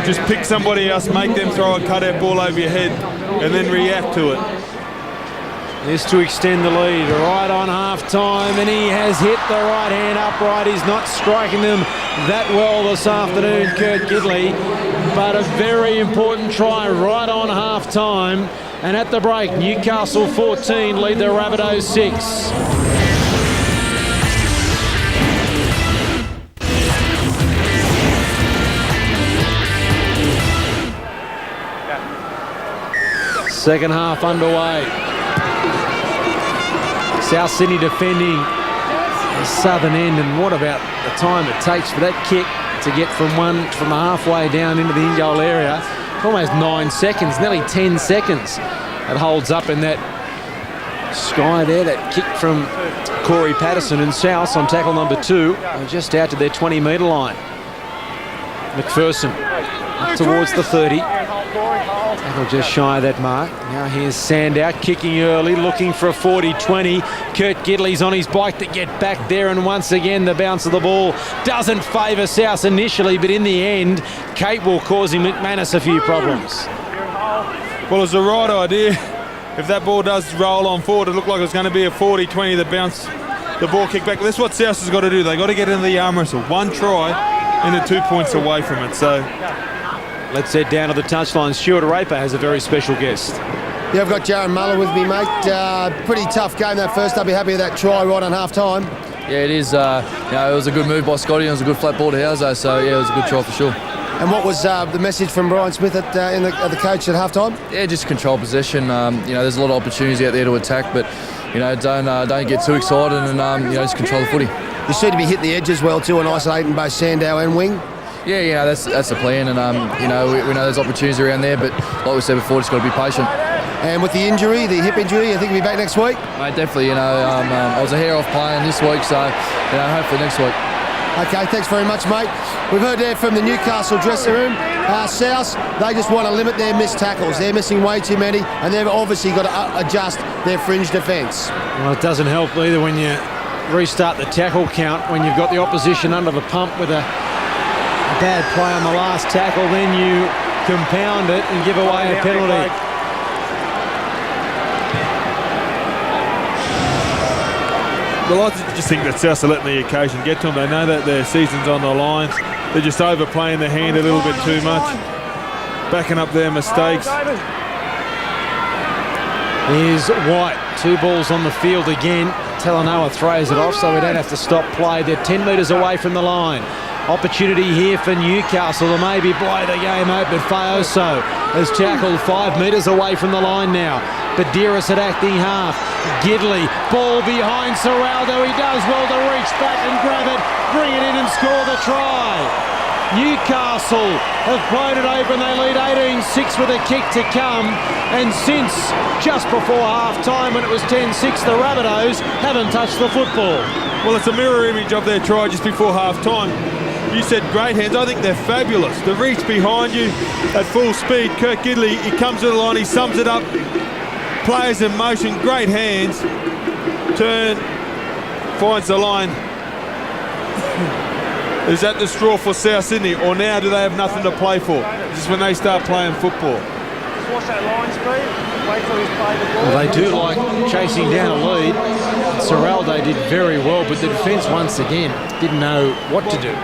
Just pick somebody else, make them throw a cutout ball over your head and then react to it. This to extend the lead right on half-time, and he has hit the right hand upright. He's not striking them that well this afternoon, Kurt Gidley, but a very important try right on half-time. And at the break, Newcastle 14 lead the Rabbitohs 6. Second half underway. South Sydney defending the southern end, and what about the time it takes for that kick to get from the halfway down into the in-goal area? Almost 9 seconds, nearly 10 seconds. It holds up in that sky there. That kick from Corey Patterson and South on tackle number 2, just out to their 20-metre line. McPherson up towards the 30. Tackle just shy of that mark. Now here's Sandow kicking early, looking for a 40-20. Kurt Gidley's on his bike to get back there, and once again the bounce of the ball doesn't favour South initially, but in the end, Kate will cause him McManus a few problems. Well, it's the right idea. If that ball does roll on forward, it looked like it was going to be a 40-20 that bounced the ball kick back. That's what South has got to do. They've got to get into the arm wrestle. 1 try and they're 2 points away from it. So let's head down to the touchline. Stuart Raper has a very special guest. Yeah, I've got Jaron Muller with me, mate. Pretty tough game that first. I'll be happy with that try right on half-time. Yeah, it is. It was a good move by Scotty. It was a good flat ball to Houser. So, yeah, it was a good try for sure. And what was the message from Brian Smith at the coach at half-time? Yeah, just control possession. There's a lot of opportunities out there to attack, but, don't get too excited and, just control the footy. You seem to be hitting the edge as well, too, and isolating both Sandow and Wing. Yeah, that's the plan, and, we know there's opportunities around there, but like we said before, just got to be patient. And with the injury, the hip injury, I think he'll be back next week? Mate, definitely, I was a hair off playing this week, so, hopefully next week. Okay, thanks very much, mate. We've heard there from the Newcastle dressing room. South, they just want to limit their missed tackles. They're missing way too many, and they've obviously got to adjust their fringe defence. Well, it doesn't help either when you restart the tackle count, when you've got the opposition under the pump with a bad play on the last tackle, then you compound it and give away a penalty. Well, I just think that South are letting the occasion get to them. They know that their season's on the line. They're just overplaying their hand a little bit too much, backing up their mistakes. Here's White, 2 balls on the field again. Talanoa throws it off, so we don't have to stop play. They're 10 metres away from the line. Opportunity here for Newcastle to maybe blow the game open. Fayoso has tackled 5 metres away from the line now. Badiris at acting half. Gidley, ball behind Serraldo. He does well to reach back and grab it, bring it in and score the try. Newcastle have blown it open. They lead 18-6 with a kick to come. And since just before half-time, when it was 10-6, the Rabbitohs haven't touched the football. Well, it's a mirror image of their try just before half-time. You said great hands. I think they're fabulous. The reach behind you at full speed. Kirk Gidley, he comes to the line, he sums it up. Players in motion, great hands. Turn, finds the line. Is that the straw for South Sydney, or now do they have nothing to play for? Just when they start playing football. Just watch that line speed. Wait till he's played the ball. Well, they do like chasing down a lead. Serraldo did very well, but the defence once again didn't know what to do.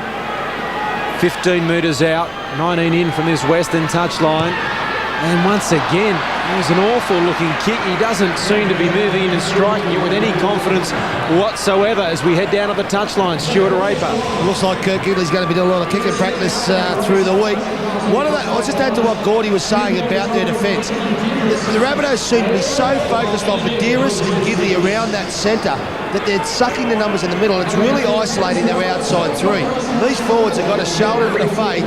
15 metres out, 19 in from this western touchline. And once again, it was an awful looking kick. He doesn't seem to be moving in and striking it with any confidence whatsoever as we head down to the touchline. Stuart Raper. Looks like Kirk Gidley's going to be doing a lot of kicking practice through the week. I'll just add to what Gordy was saying about their defence. The Rabbitohs seem to be so focused on Badeiras and Gidley around that centre that they're sucking the numbers in the middle. It's really isolating their outside three. These forwards have got to shoulder a bit of faith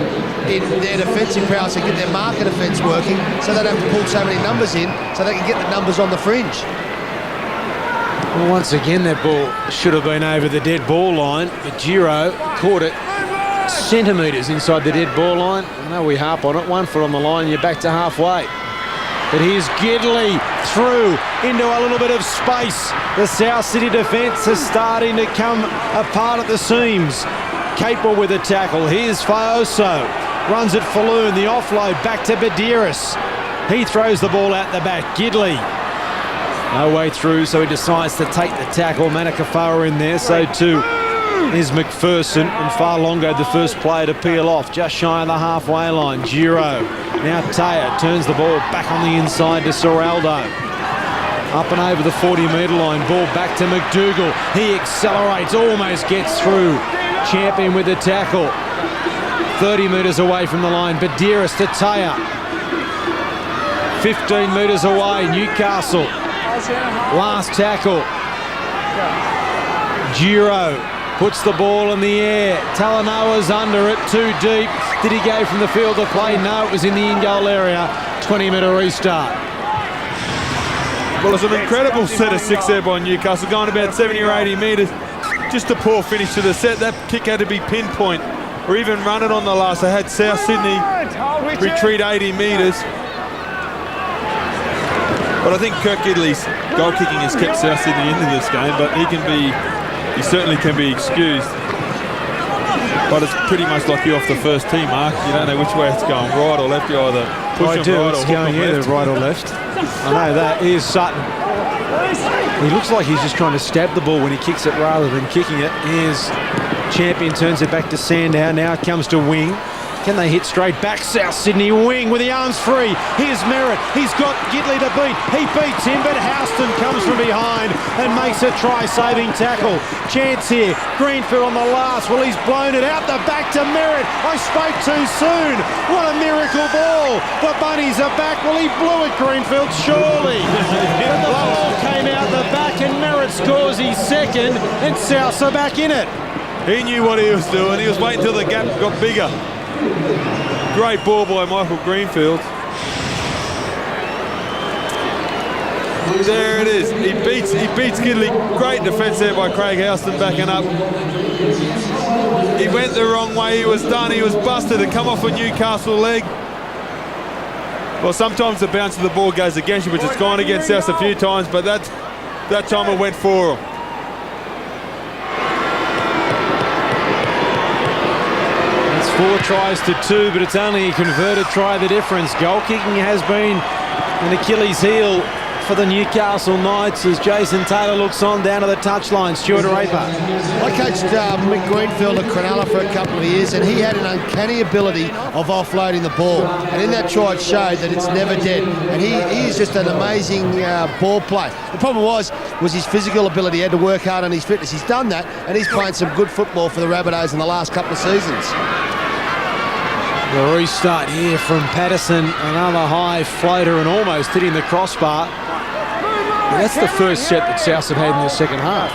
in their defensive prowess and get their marker defence working so they don't have to pull so many numbers in so they can get the numbers on the fringe. Well, once again, that ball should have been over the dead ball line, but Giro caught it centimetres inside the dead ball line. I know we harp on it, 1 foot on the line, you're back to halfway. But here's Gidley through into a little bit of space. The South City defence is starting to come apart at the seams. Capel with a tackle. Here's Faoso. Runs it Falloon. The offload back to Badeiras. He throws the ball out the back. Gidley. No way through, so he decides to take the tackle. Manukafara in there, so too is McPherson. And Farlongo, the first player to peel off, just shy of the halfway line. Giro. Now Taya turns the ball back on the inside to Serraldo. Up and over the 40-metre line. Ball back to McDougall. He accelerates, almost gets through. Champion with the tackle. 30 metres away from the line. Badeiras to Taya. 15 metres away. Newcastle. Last tackle. Giro puts the ball in the air. Talanoa's under it, too deep. Did he go from the field of play? No, it was in the in-goal area. 20-metre restart. Well, it's an incredible set of 6 there by Newcastle, going about 70 or 80 metres. Just a poor finish to the set. That kick had to be pinpoint or even run it on the last. They had South Sydney retreat 80 metres. But I think Kirk Gidley's goal kicking has kept South Sydney into this game, but he certainly can be excused. But it's pretty much like you off the first tee, Mark. You don't know which way it's going, right or left. You either push them right or hook them left. Right or left. I know that. Here's Sutton. He looks like he's just trying to stab the ball when he kicks it rather than kicking it. Here's Champion, turns it back to Sandow. Now it comes to Wing. Can they hit straight back? South Sydney. Wing with the arms free. Here's Merritt. He's got Gidley to beat. He beats him, but Houston comes from behind and makes a try-saving tackle. Chance here. Greenfield on the last. Well, he's blown it out the back to Merritt. I spoke too soon. What a miracle ball. The Bunnies are back. Well, he blew it, Greenfield, surely. But the ball came out the back and Merritt scores his second and Souths are back in it. He knew what he was doing. He was waiting till the gap got bigger. Great ball by Michael Greenfield. There it is. He beats Gidley. Great defence there by Craig Houston backing up. He went the wrong way. He was done. He was busted. It come off a Newcastle leg. Well, sometimes the bounce of the ball goes against you, which it's gone against us a few times, but that time it went for him. It's 4 tries to 2, but it's only a converted try the difference. Goal kicking has been an Achilles heel for the Newcastle Knights as Jason Taylor looks on down to the touchline. Stuart Raper. I coached Mick Greenfield at Cronulla for a couple of years, and he had an uncanny ability of offloading the ball. And in that try, it showed that it's never dead. And he is just an amazing ball player. The problem was his physical ability. He had to work hard on his fitness. He's done that, and he's playing some good football for the Rabbitohs in the last couple of seasons. The restart here from Patterson. Another high floater and almost hitting the crossbar. Well, that's the first set that Souths have had in the second half.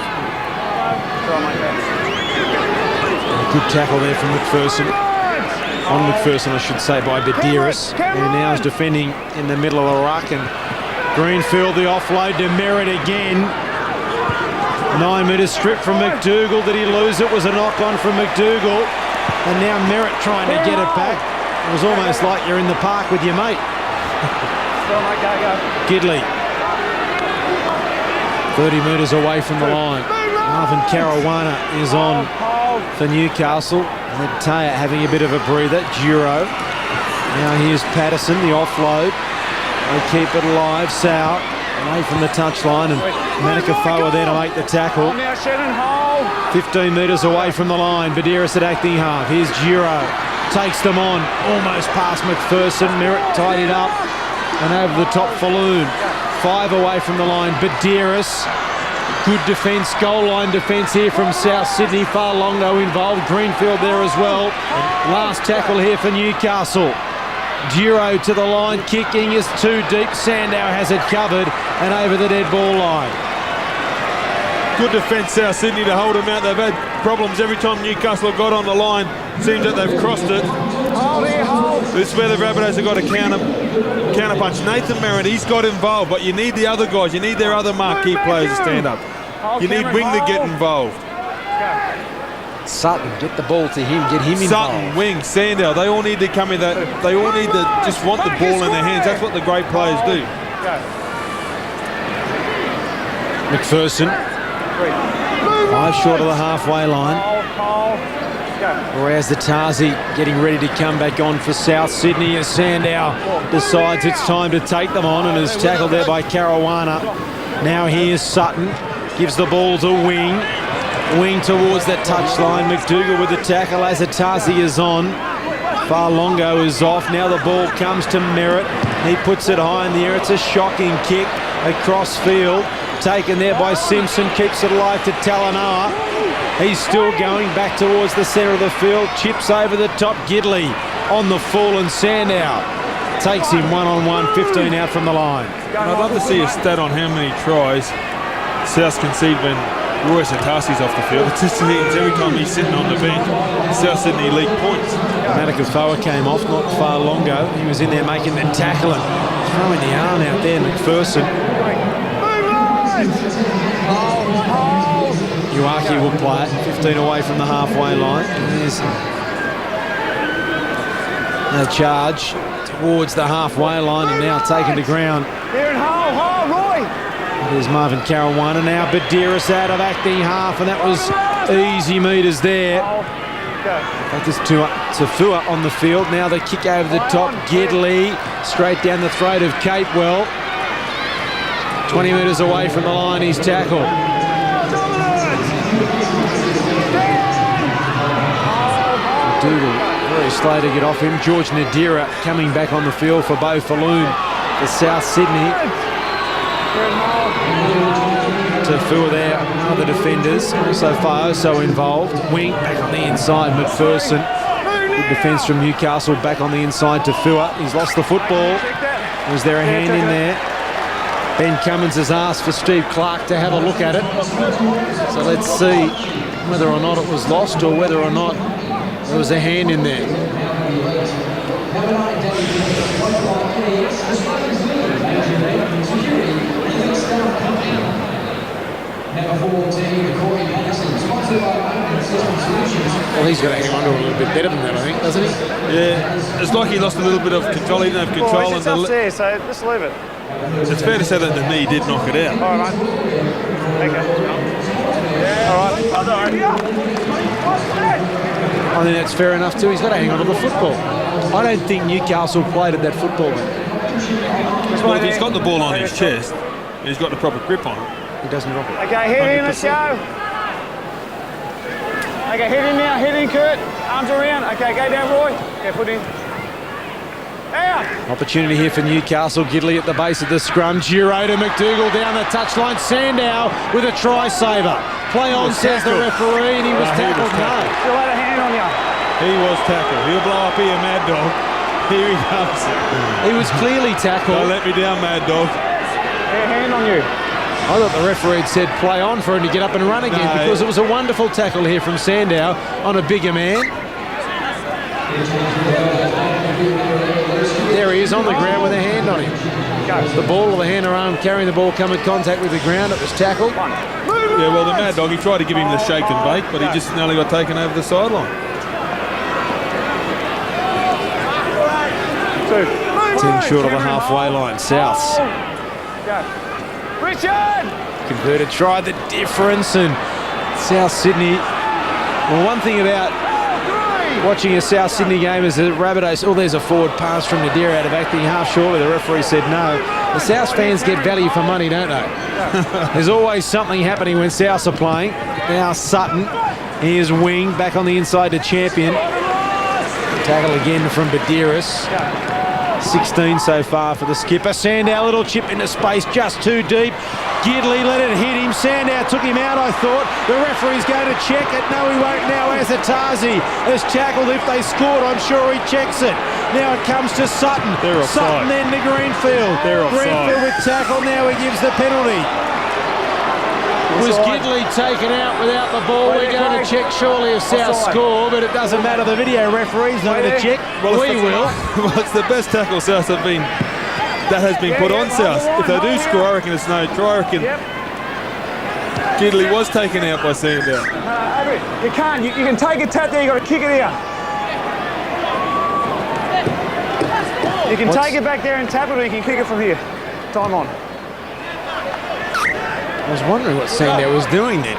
A good tackle there from McPherson. On McPherson, I should say, by Badiris, who now is defending in the middle of the ruck. And Greenfield, the offload to Merritt again. 9 metres strip from McDougall. Did he lose it? Was a knock-on from McDougall. And now Merritt trying to get it back. It was almost like you're in the park with your mate. Gidley. 30 metres away from the line. Marvin Caruana is on for Newcastle. Taya having a bit of a breather. Giro. Now here's Patterson, the offload. They keep it alive. Sal away from the touchline, and Manikafoa there to make the tackle. 15 metres away from the line. Badiris at acting half. Here's Giro. Takes them on. Almost past McPherson. Merritt tied it up. And over the top for Loon. 5 away from the line. Badiris. Good defence, goal line defence here from South Sydney. Farlongo involved. Greenfield there as well. Last tackle here for Newcastle. Giro to the line, kicking is too deep. Sandow has it covered and over the dead ball line. Good defence, South Sydney, to hold them out. They've had problems every time Newcastle have got on the line. Seems that they've crossed it. This is where the Rabbitohs have got a counter punch. Nathan Merritt, he's got involved, but you need the other guys. You need their other marquee players to stand up. You need Wing to get involved. Sutton, get the ball to him, get him involved. Sutton, Wing, Sandow, they all need to come in. They all need to just want the ball in their hands. That's what the great players do. McPherson, 5 short of the halfway line. Whereas the Tazi getting ready to come back on for South Sydney as Sandow decides it's time to take them on and is tackled there by Caruana. Now here's Sutton, gives the ball to Wing. Wing towards that touchline. McDougall with the tackle as Tazi is on. Farlongo is off. Now the ball comes to Merritt. He puts it high in the air. It's a shocking kick across field. Taken there by Simpson. Keeps it alive to Talanoa. He's still going back towards the centre of the field. Chips over the top. Gidley on the full, and Sandow takes him one-on-one, 15 out from the line. And I'd love to see a stat on how many tries South concede when Royce Atasi's off the field. It's just every time he's sitting on the bench, South Sydney league points. Manikafoa came off not far longer. He was in there making the tackle and throwing the arm out there, McPherson. Uaki will play it, 15 away from the halfway line. And there's a charge towards the halfway line and now taken to ground. There's Marvin Caruana now. Badiris out of acting half, and that was easy metres there. That is Tafua on the field. Now the kick over the top. Gidley straight down the throat of Capewell. 20 metres away from the line, he's tackled. Dougal very slow to get off him. George Nadira coming back on the field for Beau Falloon for South Sydney. Tafua there, other defenders. Also Faoso involved. Wing back on the inside, McPherson. Good defence from Newcastle, back on the inside. Tafua, he's lost the football. Was there a hand in there? Ben Cummins has asked for Steve Clark to have a look at it. So let's see whether or not it was lost or whether or not there was a hand in there. Well, he's got to hang on to it a little bit better than that, I think, doesn't he? Yeah, it's like he lost a little bit of control. He didn't have control. Well, it's upstairs, so just leave it. It's fair to say that the knee did knock it out. All right, mate. Okay. All right. I think that's fair enough too. He's got to hang on to the football. I don't think Newcastle played at that football. Well, if he's got the ball on his chest, he's got the proper grip on it. He doesn't drop it. Okay, head in, let's go. Okay, head in now, head in, Kurt. Arms around. Okay, go down, Roy. Okay, foot in. Out. Opportunity here for Newcastle. Gidley at the base of the scrum. Giro to McDougall down the touchline. Sandow with a try saver. Play on, says the referee, and he was tackled. No. Still had a hand on you. He was tackled. He'll blow up here, Mad Dog. Here he comes. He was clearly tackled. Don't let me down, Mad Dog. Yeah, hand on you. I thought the referee had said play on for him to get up and run again because it was a wonderful tackle here from Sandow on a bigger man. There he is on the ground with a hand on him. The ball or the hand or arm carrying the ball come in contact with the ground. It was tackled. Yeah, well, the Mad Dog, he tried to give him the shake and bake, but he just nearly got taken over the sideline. 10 short of the halfway line. Souths. Richard! Converted try, the difference, and South Sydney. Well, one thing about watching a South Sydney game is that Rabbitohs, oh, there's a forward pass from Nadir out of acting half short. The referee said no. The South fans get value for money, don't they? There's always something happening when Souths are playing. Now Sutton, here's Wing, back on the inside to Champion. Tackle again from Badiris. 16 so far for the skipper. Sandow, little chip into space, just too deep. Gidley let it hit him. Sandow took him out, I thought. The referee's going to check it. No, he won't now. Asatazi has tackled. If they scored, I'm sure he checks it. Now it comes to Sutton. They're offside. Sutton then to Greenfield. They're offside. Greenfield with tackle. Now he gives the penalty. Was Gidley taken out without the ball? We're going to check surely if South score, but it doesn't matter. The video referee's not going to check. Well, we will. Well, it's the best tackle South have been. That has been put on South. If they do score, I reckon it's no try. I reckon Gidley was taken out by Sandow. You can't. You can take a tap there. You got to kick it here. You can take it back there and tap it, or you can kick it from here. Time on. I was wondering what Sandow was doing then.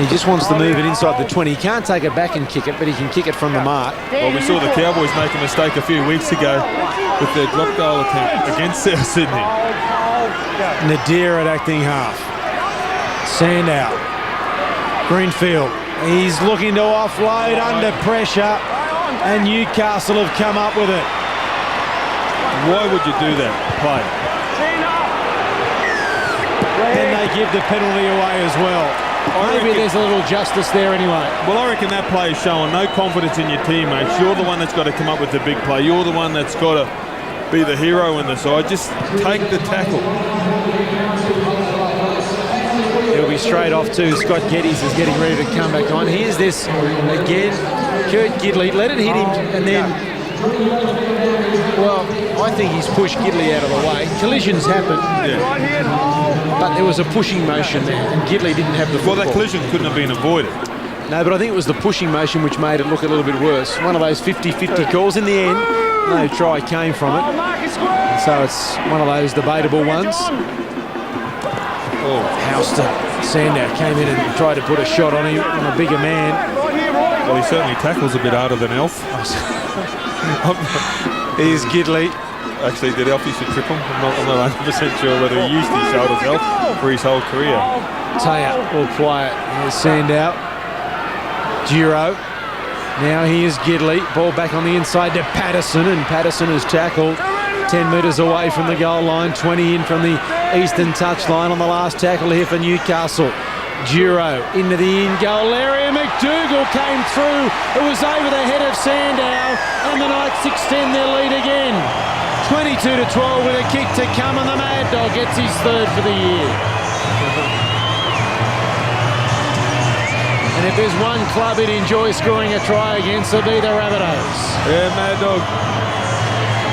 He just wants to move it inside the 20. He can't take it back and kick it, but he can kick it from the mark. Well, we saw the Cowboys make a mistake a few weeks ago with their drop goal attempt against South Sydney. Nadir at acting half. Sandow. Greenfield. He's looking to offload under pressure, and Newcastle have come up with it. Why would you do that play? Then they give the penalty away as well. Maybe there's a little justice there anyway. Well, I reckon that play is showing no confidence in your teammates. You're the one that's got to come up with the big play. You're the one that's got to be the hero in the side. Just take the tackle. He'll be straight off too. Scott Geddes is getting ready to come back on. Here's this again. Kurt Gidley, let it hit him, and then, well, I think he's pushed Gidley out of the way. Collisions happen, but there was a pushing motion there, and Gidley didn't have the football. Well, that collision couldn't have been avoided. No, but I think it was the pushing motion which made it look a little bit worse. One of those 50-50 calls in the end. No try came from it. So it's one of those debatable ones. Oh, Houston. Sandow came in and tried to put a shot on him, on a bigger man. Well, he certainly tackles a bit harder than Elf. Here's Gidley. Actually, did Elf used to trip him? I'm not 100% sure whether he used his shoulders, Elf, for his whole career. Taya will play it. Here's Sandow. Giro. Now here's Gidley. Ball back on the inside to Patterson, and Patterson is tackled 10 metres away from the goal line, 20 in from the eastern touchline on the last tackle here for Newcastle. Giro into the in goal area. McDougall came through. It was over the head of Sandow, and the Knights extend their lead again. 22-12 with a kick to come, and the Mad Dog gets his third for the year. And if there's one club he'd enjoy scoring a try against, it'll be the Rabbitohs. Yeah, Mad Dog.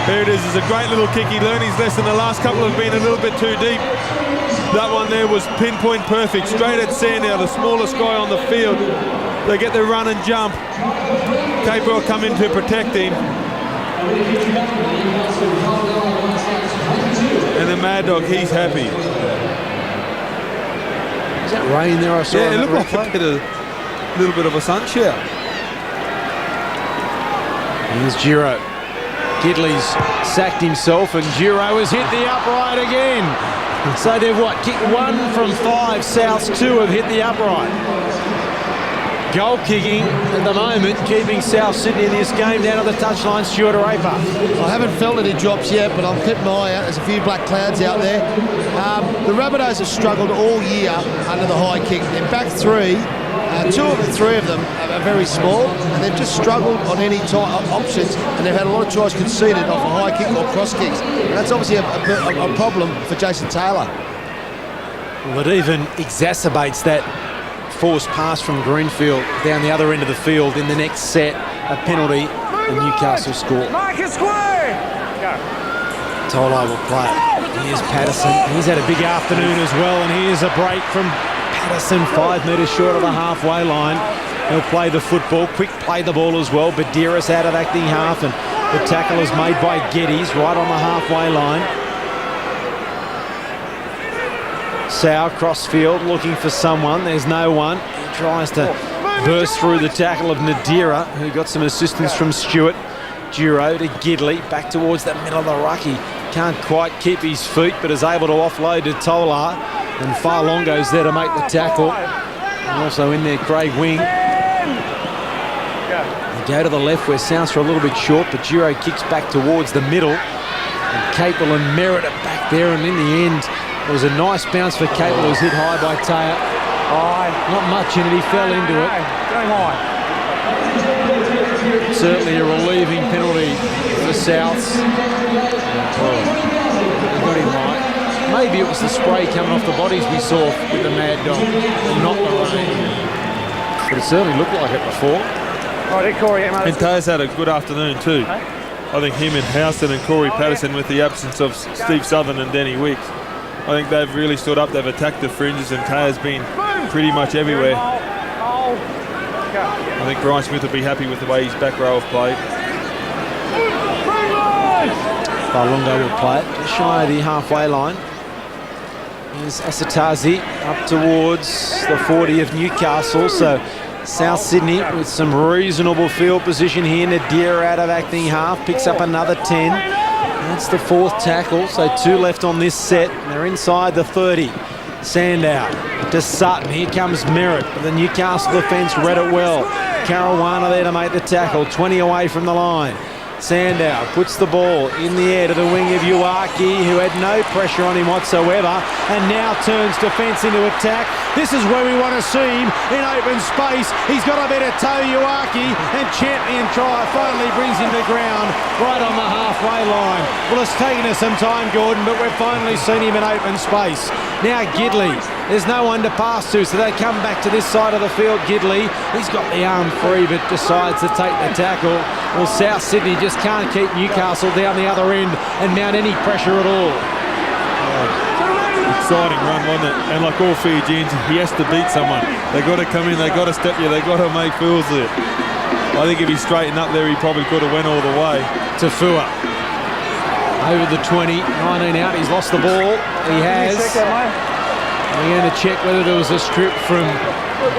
There it is. It's a great little kick. He learned his lesson. The last couple have been a little bit too deep. That one there was pinpoint perfect. Straight at Sandow, the smallest guy on the field. They get the run and jump. Cape will come in to protect him. And the Mad Dog, he's happy. Is that rain there I saw? Yeah, it looked like a little bit of a sun shower. Here's Giro. Gidley's sacked himself, and Giro has hit the upright again. So they've what? Kicked 1 from 5. Souths 2 have hit the upright. Goal kicking at the moment, keeping South Sydney in this game down on the touchline. Stuart Araper. I haven't felt any drops yet, but I'm keeping my eye out. There's a few black clouds out there. The Rabbitohs have struggled all year under the high kick. They're back 3. 2 of the 3 of them are very small, and they've just struggled on any options, and they've had a lot of tries conceded off a high kick or cross kicks. And that's obviously a problem for Jason Taylor. Well, it even exacerbates that forced pass from Greenfield down the other end of the field in the next set. A penalty, and Newcastle score. Marcus square. Go. Tola will play it. Here's Patterson. He's had a big afternoon as well, and here's a break from Patterson, 5 metres short of the halfway line. He'll play the football. Quick play the ball as well. Badiris out of acting half, and the tackle is made by Geddes right on the halfway line. Sau crossfield looking for someone. There's no one. He tries to burst through the tackle of Nadira, who got some assistance from Stewart. Duro to Gidley, back towards the middle of the ruck. He can't quite keep his feet, but is able to offload to Tola. And Farlongo's there to make the tackle. And also in there, Craig Wing. They go to the left where Souths are a little bit short, but Duro kicks back towards the middle. And Capel and Merritt are back there, and in the end, it was a nice bounce for Capel, who was hit high by Taya. Not much in it, he fell into it. Certainly a relieving penalty for Souths. Got him right. Maybe it was the spray coming off the bodies we saw with the Mad Dog, and not the rain. But it certainly looked like it before. And Taya's had a good afternoon too. I think him and Houston and Corey Patterson, with the absence of Steve Southern and Danny Wicks, I think they've really stood up. They've attacked the fringes, and Taya's been pretty much everywhere. I think Brian Smith will be happy with the way his back row have played. Farlongo will play it just shy of the halfway line. Here's Asatazi up towards the 40 of Newcastle. So South Sydney with some reasonable field position here. Nadir out of acting half, picks up another 10. That's the 4th tackle, so 2 left on this set. They're inside the 30. Sandow to Sutton. Here comes Merritt, but the Newcastle defence read it well. Caruana there to make the tackle, 20 away from the line. Sandow puts the ball in the air to the wing of Uaki, who had no pressure on him whatsoever, and now turns defence into attack. This is where we want to see him, in open space. He's got a bit of toe, Uaki, and Champion try finally brings him to ground right on the halfway line. Well, it's taken us some time, Gordon, but we've finally seen him in open space. Now Gidley, there's no one to pass to, so they come back to this side of the field. Gidley, he's got the arm free, but decides to take the tackle. Well, South Sydney just can't keep Newcastle down the other end and mount any pressure at all. Exciting run, wasn't it? And like all Fijians, he has to beat someone. They got to come in, they got to step you, they got to make fools of it. I think if he straightened up there, he probably could have went all the way. Tafua over the 20, 19 out. He's lost the ball. He has. We're going to check whether there was a strip from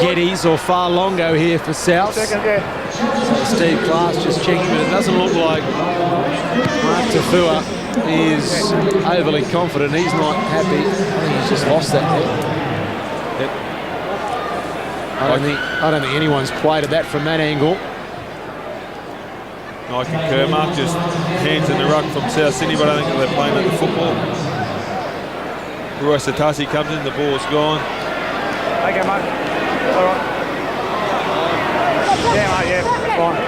Geddes or Farlongo here for South. So Steve Class just checking, but it doesn't look like Mark Tafua is overly confident. He's not happy. I think he's just lost that there. Yep. I don't think anyone's played at that from that angle. I concur, Mark, just hands in the ruck from South Sydney, but I think they're playing at the football. Roy Satasi comes in, the ball's gone. Okay, mate. All right. Yeah, mate, yeah, fine.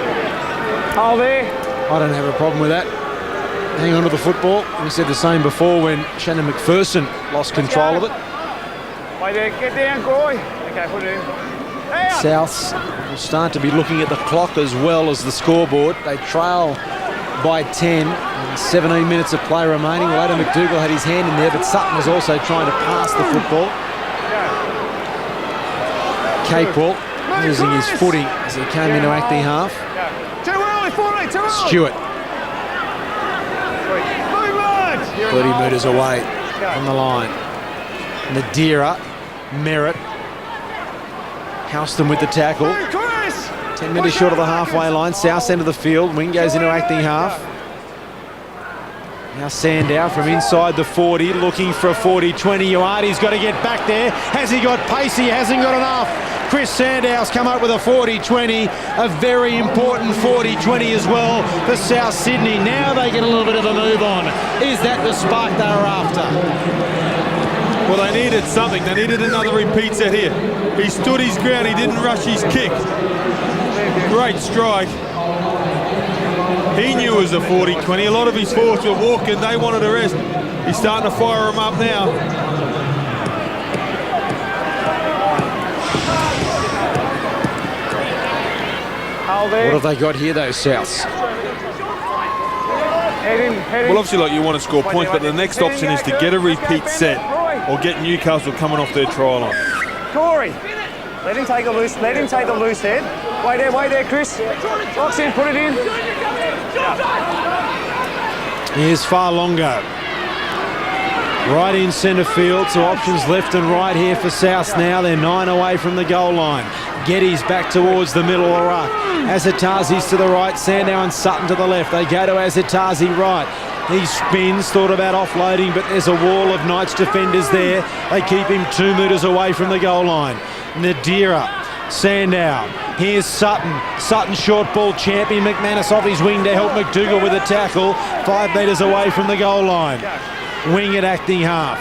Hold there. I don't have a problem with that. Hang on to the football. We said the same before when Shannon McPherson lost control of it. Wait there, get down, Goy. Okay, put it in. Souths will start to be looking at the clock as well as the scoreboard. They trail by 10 and 17 minutes of play remaining. Well, Adam McDougall had his hand in there, but Sutton was also trying to pass the football. Capewell losing his footing as he came into acting half. Too early, 40, too early. Stewart 30 metres away from the line. Nadira, Merritt, Houston with the tackle. 10 metres short of the halfway line, south end of the field. Wing goes into acting half. Now Sandow from inside the 40, looking for a 40-20 yard. He's got to get back there. Has he got pace? He hasn't got enough. Chris Sandow's come up with a 40-20, a very important 40-20 as well for South Sydney. Now they get a little bit of a move on. Is that the spark they were after? Well, they needed something. They needed another repeat set here. He stood his ground. He didn't rush his kick. Great strike. He knew it was a 40-20. A lot of his forwards were walking. They wanted a rest. He's starting to fire them up now. Hold What there. have they got here, though, Souths? Head in, head in. Well, obviously, like, you want to score points, but the next option is to get a repeat set or get Newcastle coming off their trial line. Corey, let him take a loose. Let him take the loose head. Wait there, Chris. Box in, put it in. Here's Farlongo. Right in centre field, so options left and right here for South now. They're 9 away from the goal line. Geddes back towards the middle of the ruck. Azatazi's to the right, Sandow and Sutton to the left. They go to Azatazi right. He spins, thought about offloading, but there's a wall of Knights defenders there. They keep him 2 metres away from the goal line. Nadira, Sandow. Here's Sutton. Sutton short ball champion. McManus off his wing to help McDougall with a tackle. 5 metres away from the goal line. Wing at acting half.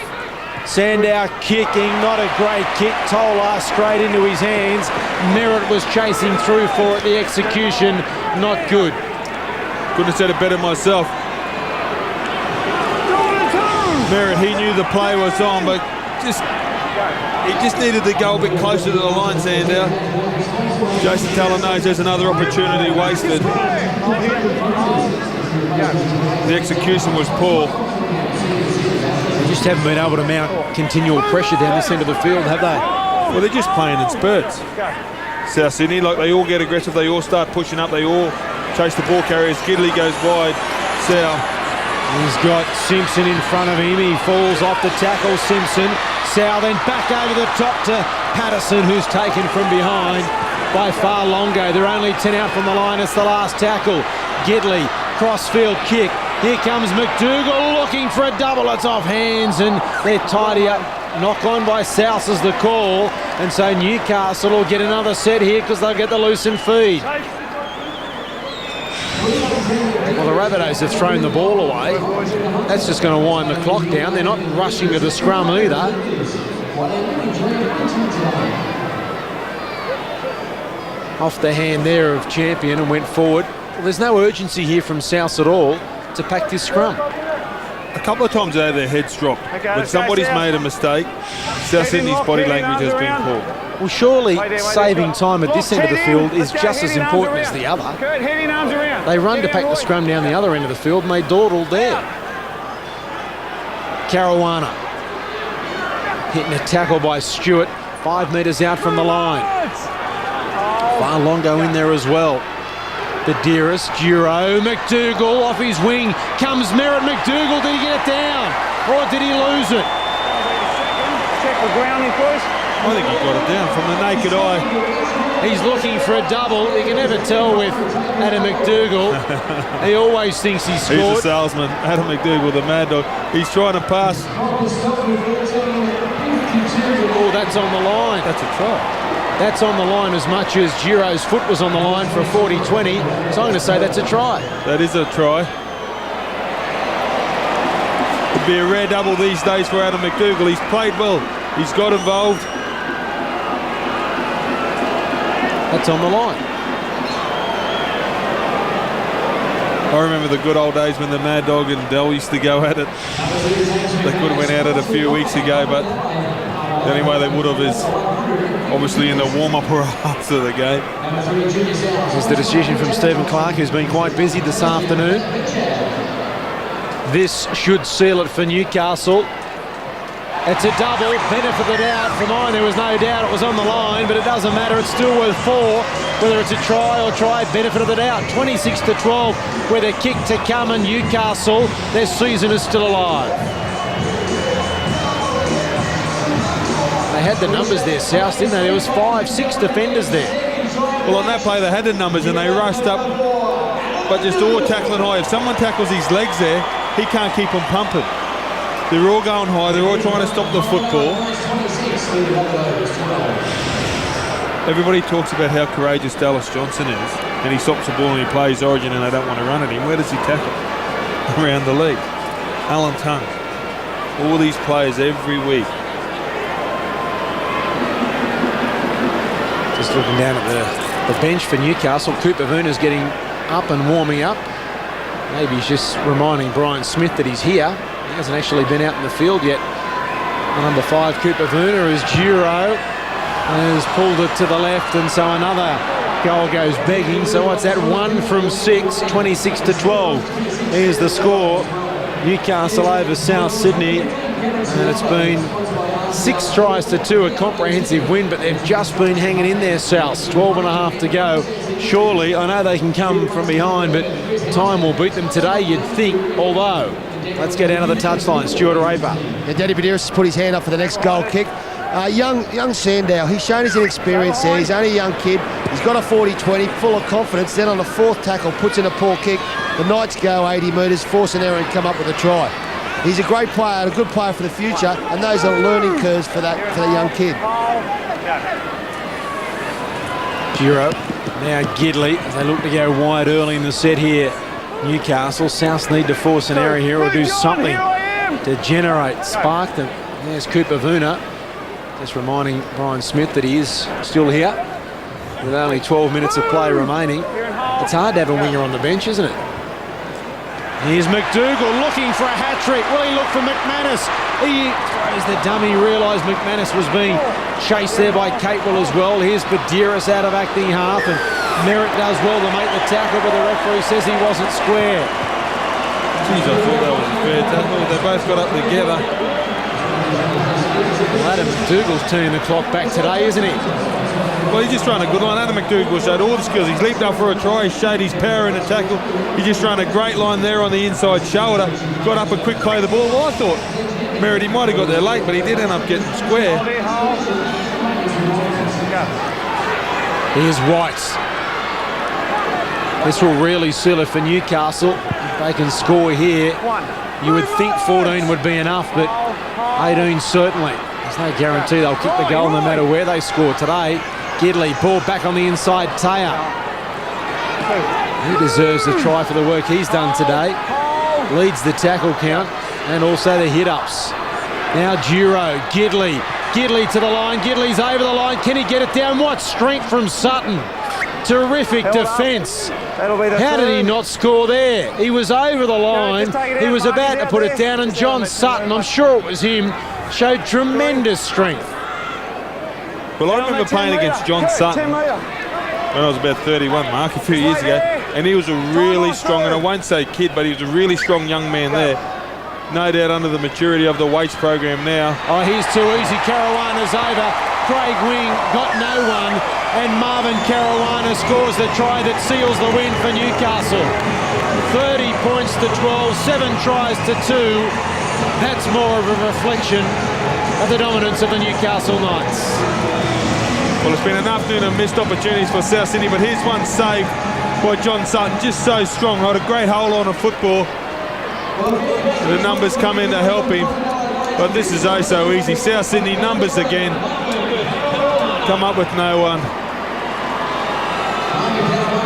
Sandow kicking, not a great kick. Tolar straight into his hands. Merritt was chasing through for it. The execution, not good. Couldn't have said it better myself. Merritt, he knew the play was on, but he just needed to go a bit closer to the line, Sandow. Jason Taylor knows there's another opportunity wasted. The execution was poor. They just haven't been able to mount continual pressure down this end of the field, have they? Well, they're just playing in spurts. South Sydney, like, they all get aggressive, they all start pushing up, they all chase the ball carriers. Gidley goes wide. South. He's got Simpson in front of him. He falls off the tackle, Simpson. Sow then back over the top to Patterson, who's taken from behind by Farlongo. They're only 10 out from the line. It's the last tackle. Gidley, crossfield kick. Here comes McDougall looking for a double. It's off hands and they're tidy up. Knock on by South is the call. And so Newcastle will get another set here because they'll get the loosened feed. Well, the Rabbitohs have thrown the ball away. That's just going to wind the clock down. They're not rushing to the scrum either. Off the hand there of Champion and went forward. Well, there's no urgency here from South at all to pack this scrum. A couple of times they had their heads dropped. When somebody's made a mistake, South Sydney's body language has been poor. Well, surely saving time at this end of the field is just as important as the other. They run to pack the scrum down the other end of the field and they dawdled there. Caruana hitting a tackle by Stewart, 5 metres out from the line. Farlongo in there as well. Badiris, Duro, McDougall off his wing. Comes Merritt. McDougall, did he get it down? Or did he lose it? Check the grounding, please. I think he got it down from the naked eye. He's looking for a double. You can never tell with Adam McDougall. He always thinks he's scored. He's a salesman, Adam McDougall, the mad dog. He's trying to pass. Oh, that's on the line. That's a try. That's on the line as much as Giro's foot was on the line for a 40-20. So I'm going to say that's a try. That is a try. It'd be a rare double these days for Adam McDougall. He's played well. He's got involved. That's on the line. I remember the good old days when the Mad Dog and Dell used to go at it. They could have went at it a few weeks ago, but the only way they would have is obviously in the warm-up or after the game. This is the decision from Stephen Clark, who's been quite busy this afternoon. This should seal it for Newcastle. It's a double, benefit of the doubt for mine. There was no doubt it was on the line, but it doesn't matter. It's still worth 4, whether it's a try or try, benefit of the doubt. 26-12 with a kick to come, and Newcastle, their season is still alive. They had the numbers there, South, didn't they? There was 5-6 defenders there. Well, on that play, they had the numbers and they rushed up, but just all tackling high. If someone tackles his legs there, he can't keep them pumping. They're all going high. They're all trying to stop the football. Everybody talks about how courageous Dallas Johnson is, and he stops the ball and he plays Origin and they don't want to run at him. Where does he tackle? Around the league. Alan Tung. All these players every week. Just looking down at the bench for Newcastle, Cooper Vooner's getting up and warming up. Maybe he's just reminding Brian Smith that he's here. He hasn't actually been out in the field yet. Number 5, Cooper Vooner, as Giro has pulled it to the left, and so another Goal goes begging, so what's that? 1 from 6, 26 to 12. Here's the score. Newcastle over South Sydney, and it's been 6 tries to 2, a comprehensive win, but they've just been hanging in there, South. 12 and a half to go. Surely, I know they can come from behind, but time will beat them today, you'd think, although. Let's get down to the touchline. Stuart Raper. Yeah, Danny Badiris has put his hand up for the next goal kick. Young Sandow, he's shown his inexperience there. He's only a young kid. He's got a 40-20, full of confidence. Then on the 4th tackle, puts in a poor kick. The Knights go 80 metres, force an error and come up with a try. He's a great player, a good player for the future, and those are learning curves for that young kid. Giro, now Gidley, as they look to go wide early in the set here. Newcastle, Souths need to force an error here or do something to generate, spark them. There's Cooper Vuna, just reminding Brian Smith that he is still here with only 12 minutes of play remaining. It's hard to have a winger on the bench, isn't it? Here's McDougall looking for a hat-trick. Will he look for McManus? He throws the dummy, realised McManus was being chased there by Capewell as well. Here's Badiris out of acting half, and Merritt does well to make the tackle, but the referee says he wasn't square. Jeez, I thought that was a fair tackle. They both got up together. Well, Adam McDougall's turning the clock back today, isn't he? Well, he's just run a good line. Adam McDougall showed all the skills. He's leaped up for a try. He showed his power in the tackle. He just ran a great line there on the inside shoulder. Got up and quick play the ball. Well, I thought Merritt, he might have got there late, but he did end up getting square. Here's White. This will really seal it for Newcastle. If they can score here, you would think 14 would be enough, but 18 certainly. There's no guarantee they'll kick the goal no matter where they score today. Gidley, ball back on the inside, Taya. He deserves the try for the work he's done today. Leads the tackle count and also the hit-ups. Now Giro, Gidley to the line. Gidley's over the line. Can he get it down? What strength from Sutton. Terrific defence. How did he not score there? He was over the line. He was about to put it down, and John Sutton, I'm sure it was him, showed tremendous strength. Well, I remember playing against John Sutton when I was about 31, Mark, a few years ago, and he was a really strong, and I won't say kid, but he was a really strong young man there. No doubt under the maturity of the weights program now. Oh, here's too easy. Caruana's over. Craig Wing got no one, and Marvin Caruana scores the try that seals the win for Newcastle. 30 points to 12, 7 tries to 2. That's more of a reflection of the dominance of the Newcastle Knights. Well, it's been an afternoon of missed opportunities for South Sydney, but here's one saved by John Sutton, just so strong. Had a great hold on a football. The numbers come in to help him, but this is oh so easy. South Sydney numbers again. Come up with no one.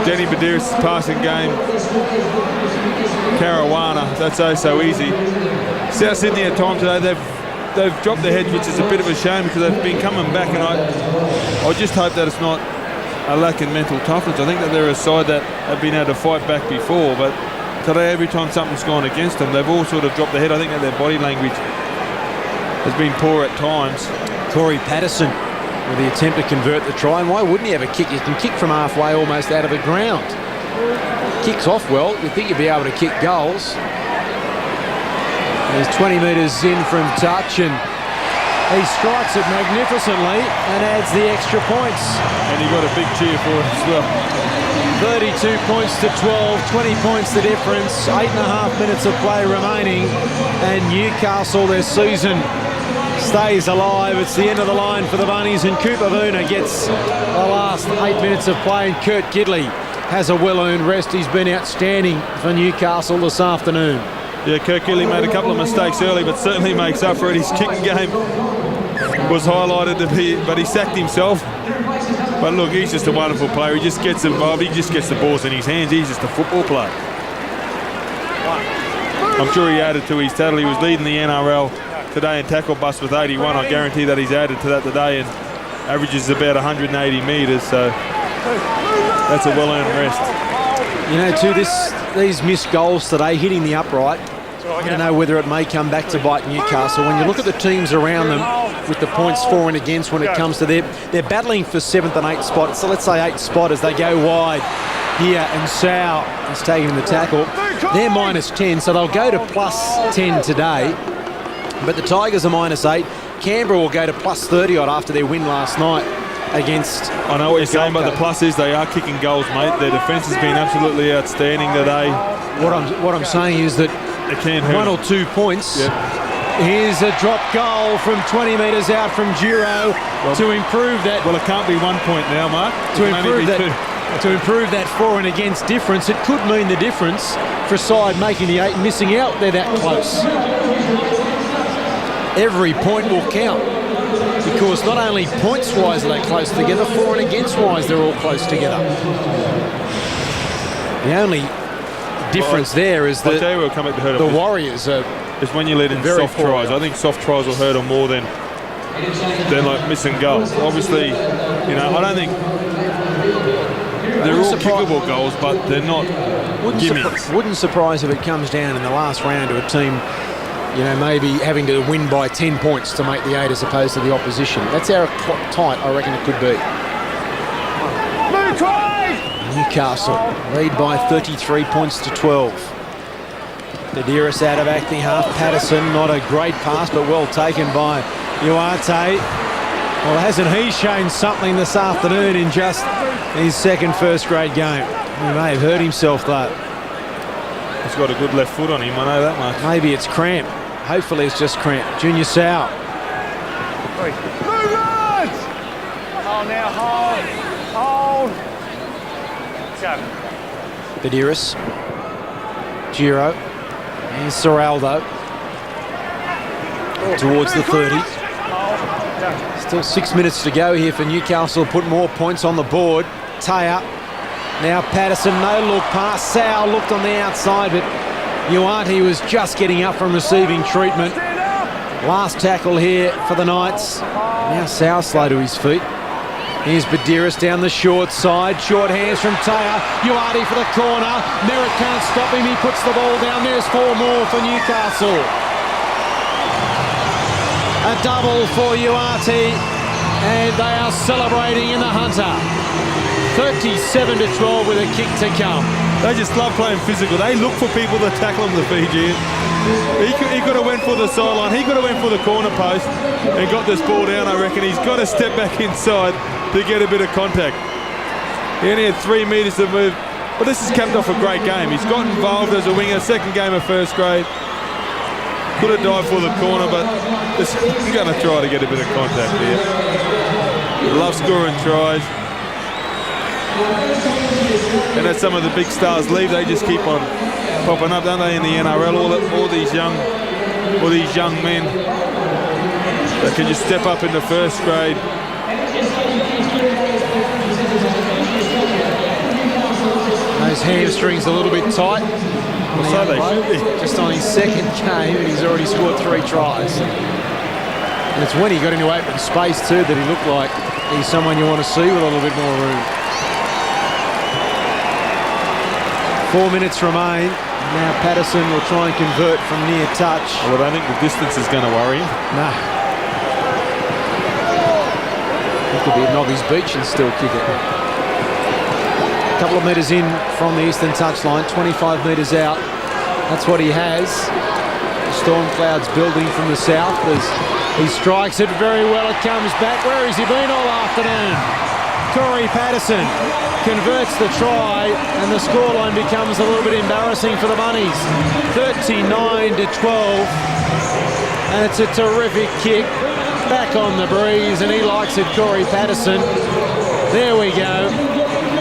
Denny Badiris' passing game. Caruana, that's oh so easy. South Sydney at times today, they've dropped their heads, which is a bit of a shame because they've been coming back, and I just hope that it's not a lack in mental toughness. I think that they're a side that have been able to fight back before, but today every time something's gone against them, they've all sort of dropped their head. I think that their body language has been poor at times. Corey Patterson with the attempt to convert the try, and why wouldn't he have a kick? You can kick from halfway almost out of the ground. Kicks off well, you'd think you'd be able to kick goals. He's 20 metres in from touch, and he strikes it magnificently and adds the extra points. And he got a big cheer for it as well. 32 points to 12, 20 points the difference, 8.5 minutes of play remaining, and Newcastle, their season stays alive. It's the end of the line for the Bunnies, and Cooper Vuna gets the last 8 minutes of play, and Kurt Gidley has a well-earned rest. He's been outstanding for Newcastle this afternoon. Yeah, Kurt Gidley made a couple of mistakes early, but certainly makes up for it. His kicking game was highlighted to be, but he sacked himself. But look, he's just a wonderful player. He just gets involved. He just gets the balls in his hands. He's just a football player. I'm sure he added to his total. He was leading the NRL today in tackle bust with 81. I guarantee that he's added to that today and averages about 180 metres. So that's a well-earned rest. You know, too, these missed goals today, hitting the upright, I don't know whether it may come back to bite Newcastle. When you look at the teams around them with the points for and against when it comes to they're battling for 7th and 8th spots. So let's say 8th spot as they go wide here, and Sau is taking the tackle. They're -10, so they'll go to +10 today. But the Tigers are -8. Canberra will go to +30 odd after their win last night against. I know what you're saying, but the plus is they are kicking goals, mate. Their defence has been absolutely outstanding today. What I'm saying is that It can't hurt 1 or 2 points. Yep. Here's a drop goal from 20 metres out from Giro to improve that. Well, it can't be 1 point now, Mark. To It can only improve be that, 2. to improve that for and against difference. It could mean the difference for a side making the 8 and missing out. They're that close. Every point will count, because not only points-wise are they close together, for and against-wise they're all close together. The only difference there is I'll that tell you what will come back to hurt the them Warriors are is when you let in very soft tries. I think soft tries will hurt them more than like missing goals. Obviously, you know, I don't think they're all kickable goals, but they're not gimmies. Wouldn't surprise if it comes down in the last round to a team, you know, maybe having to win by 10 points to make the 8 as opposed to the opposition. That's how tight I reckon it could be. Newcastle lead by 33 points to 12. Badiris out of acting half. Patterson, not a great pass, but well taken by Uarte. Well, hasn't he shown something this afternoon in just his second first-grade game? He may have hurt himself, though. He's got a good left foot on him, I know that much. Maybe it's cramp. Hopefully it's just cramp. Junior Sau. Oh, now hold. Go. Badiris. Giro. And Seraldo. Towards the 30. Still 6 minutes to go here for Newcastle. Put more points on the board. Taya. Now Patterson, no look pass. Sau looked on the outside, but Uarte was just getting up from receiving treatment. Last tackle here for the Knights. Now Sau slow to his feet. Here's Badiris down the short side. Short hands from Taya. Uarte for the corner. Merritt can't stop him. He puts the ball down. There's 4 more for Newcastle. A double for Uarte, and they are celebrating in the Hunter. 37-12 with a kick to come. They just love playing physical. They look for people to tackle them, the Fijians. He could have went for the sideline. He could have went for the corner post and got this ball down, I reckon. He's got to step back inside to get a bit of contact. He only had 3 metres to move. But this has capped off a great game. He's got involved as a winger, second game of first grade. Could have dived for the corner, but he's going to try to get a bit of contact here. He loves scoring tries. And as some of the big stars leave, they just keep on popping up, don't they, in the NRL? All these young men that can just step up into first grade. Those hamstrings a little bit tight. So they should be. Just on his second game, and he's already scored 3 tries. And it's when he got into open space too that he looked like he's someone you want to see with a little bit more room. 4 minutes remain. Now Patterson will try and convert from near touch. Well, I don't think the distance is going to worry him. No. He could be at Nobby's Beach and still kick it. A couple of metres in from the eastern touchline, 25 metres out. That's what he has. The storm clouds building from the south as he strikes it very well. It comes back. Where has he been all afternoon? Corey Patterson converts the try, and the scoreline becomes a little bit embarrassing for the Bunnies. 39-12, and it's a terrific kick. Back on the breeze, and he likes it, Corey Patterson. There we go.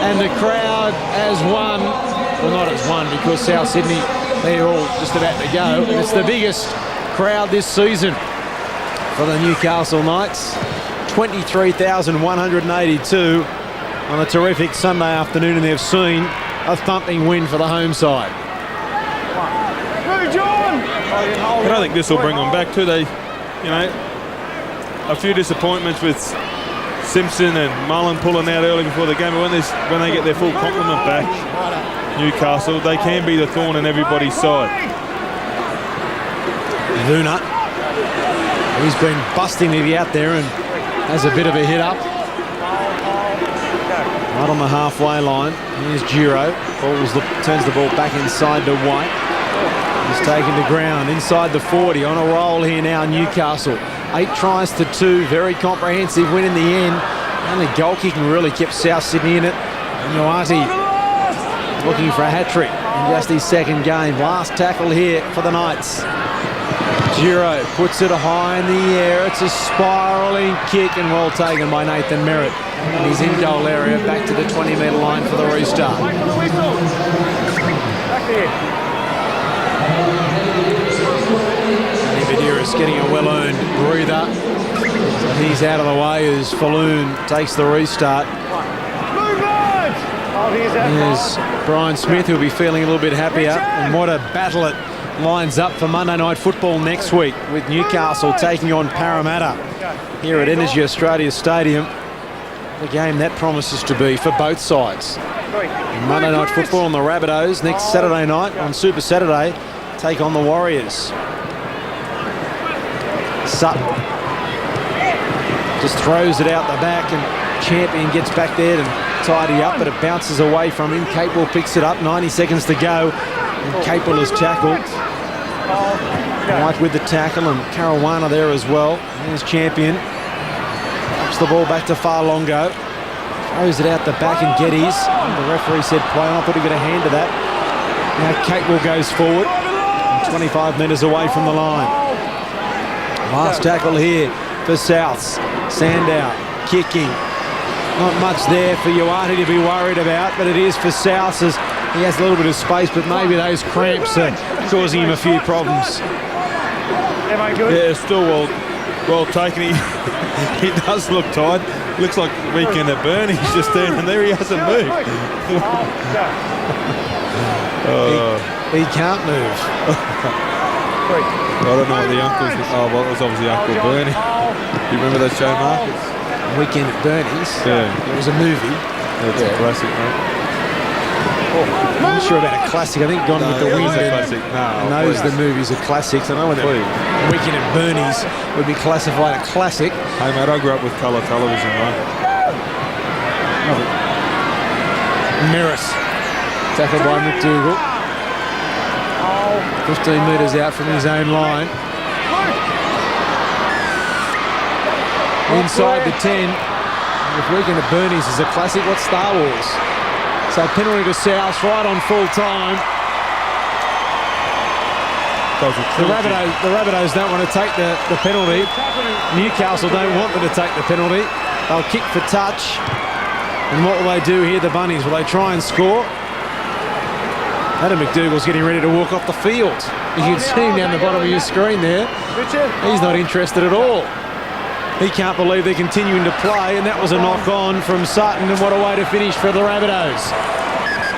And the crowd has won. Well, not as one, because South Sydney, they're all just about to go. And it's the biggest crowd this season for the Newcastle Knights. 23,182 on a terrific Sunday afternoon, and they've seen a thumping win for the home side. I don't think this will bring them back too. They, you know, a few disappointments with Simpson and Mullen pulling out early before the game. But when they get their full complement back, Newcastle, they can be the thorn in everybody's side. Luna. He's been busting it out there and has a bit of a hit up. Right on the halfway line. Here's Giro. Turns the ball back inside to White. He's taken to ground inside the 40. On a roll here now, Newcastle. 8 tries to 2. Very comprehensive win in the end. Only goal kicking really kept South Sydney in it. And Ioati looking for a hat-trick in just his second game. Last tackle here for the Knights. Giro puts it high in the air. It's a spiralling kick and well taken by Nathan Merritt. And he's in goal area, back to the 20-metre line for the restart. Back there. Badira's getting a well-earned breather. So he's out of the way as Falloon takes the restart. Here's Brian Smith, who'll be feeling a little bit happier. And what a battle it lines up for Monday Night Football next week, with Newcastle taking on Parramatta here at EnergyAustralia Stadium. The game that promises to be for both sides. Monday Night Football on the Rabbitohs next Saturday night on Super Saturday take on the Warriors. Sutton just throws it out the back and Champion gets back there to tidy up, but it bounces away from him. Capewell picks it up, 90 seconds to go, and Capewell is tackled. White with the tackle and Caruana there as well. There's Champion. Ups the ball back to Farlongo. Throws it out the back and Geddes. The referee said play on. I thought he got a hand to that. Now Capewell goes forward, 25 metres away from the line. Last tackle here for Souths. Sandow kicking. Not much there for Ioati to be worried about, but it is for Souths as he has a little bit of space, but maybe those cramps are causing him a few problems. Yeah, still well taken. He does look tired. Looks like weekend at Burn. He's just standing there. He hasn't moved. He can't move. I don't know what the uncle's... Oh, well, it was obviously Uncle Bernie. You remember that show, Marcus? Weekend at Bernie's. Yeah. It was a movie. It's a classic, mate. I'm not sure about a classic. I think Gone with the Wind. It's a classic. No, those are the movies are classics. I know whether Weekend at Bernie's would be classified a classic. Hey, mate, I grew up with colour television, mate. Merritt. Tackled by McDougall. 15 metres out from his own line. Inside the 10. If Weekend at Bernie's is a classic, what's Star Wars? So penalty to South right on full time. The Rabbitohs don't want to take the penalty. Newcastle don't want them to take the penalty. They'll kick for touch. And what will they do here, the Bunnies? Will they try and score? Adam McDougall's getting ready to walk off the field. You can see him down the bottom of your screen there. He's not interested at all. He can't believe they're continuing to play, and that was a knock-on from Sutton, and what a way to finish for the Rabbitohs.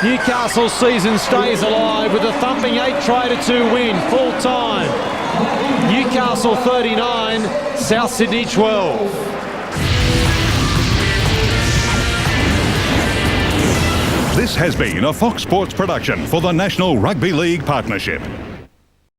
Newcastle's season stays alive with a thumping 8-2 win, full time. Newcastle 39, South Sydney 12. This has been a Fox Sports production for the National Rugby League Partnership.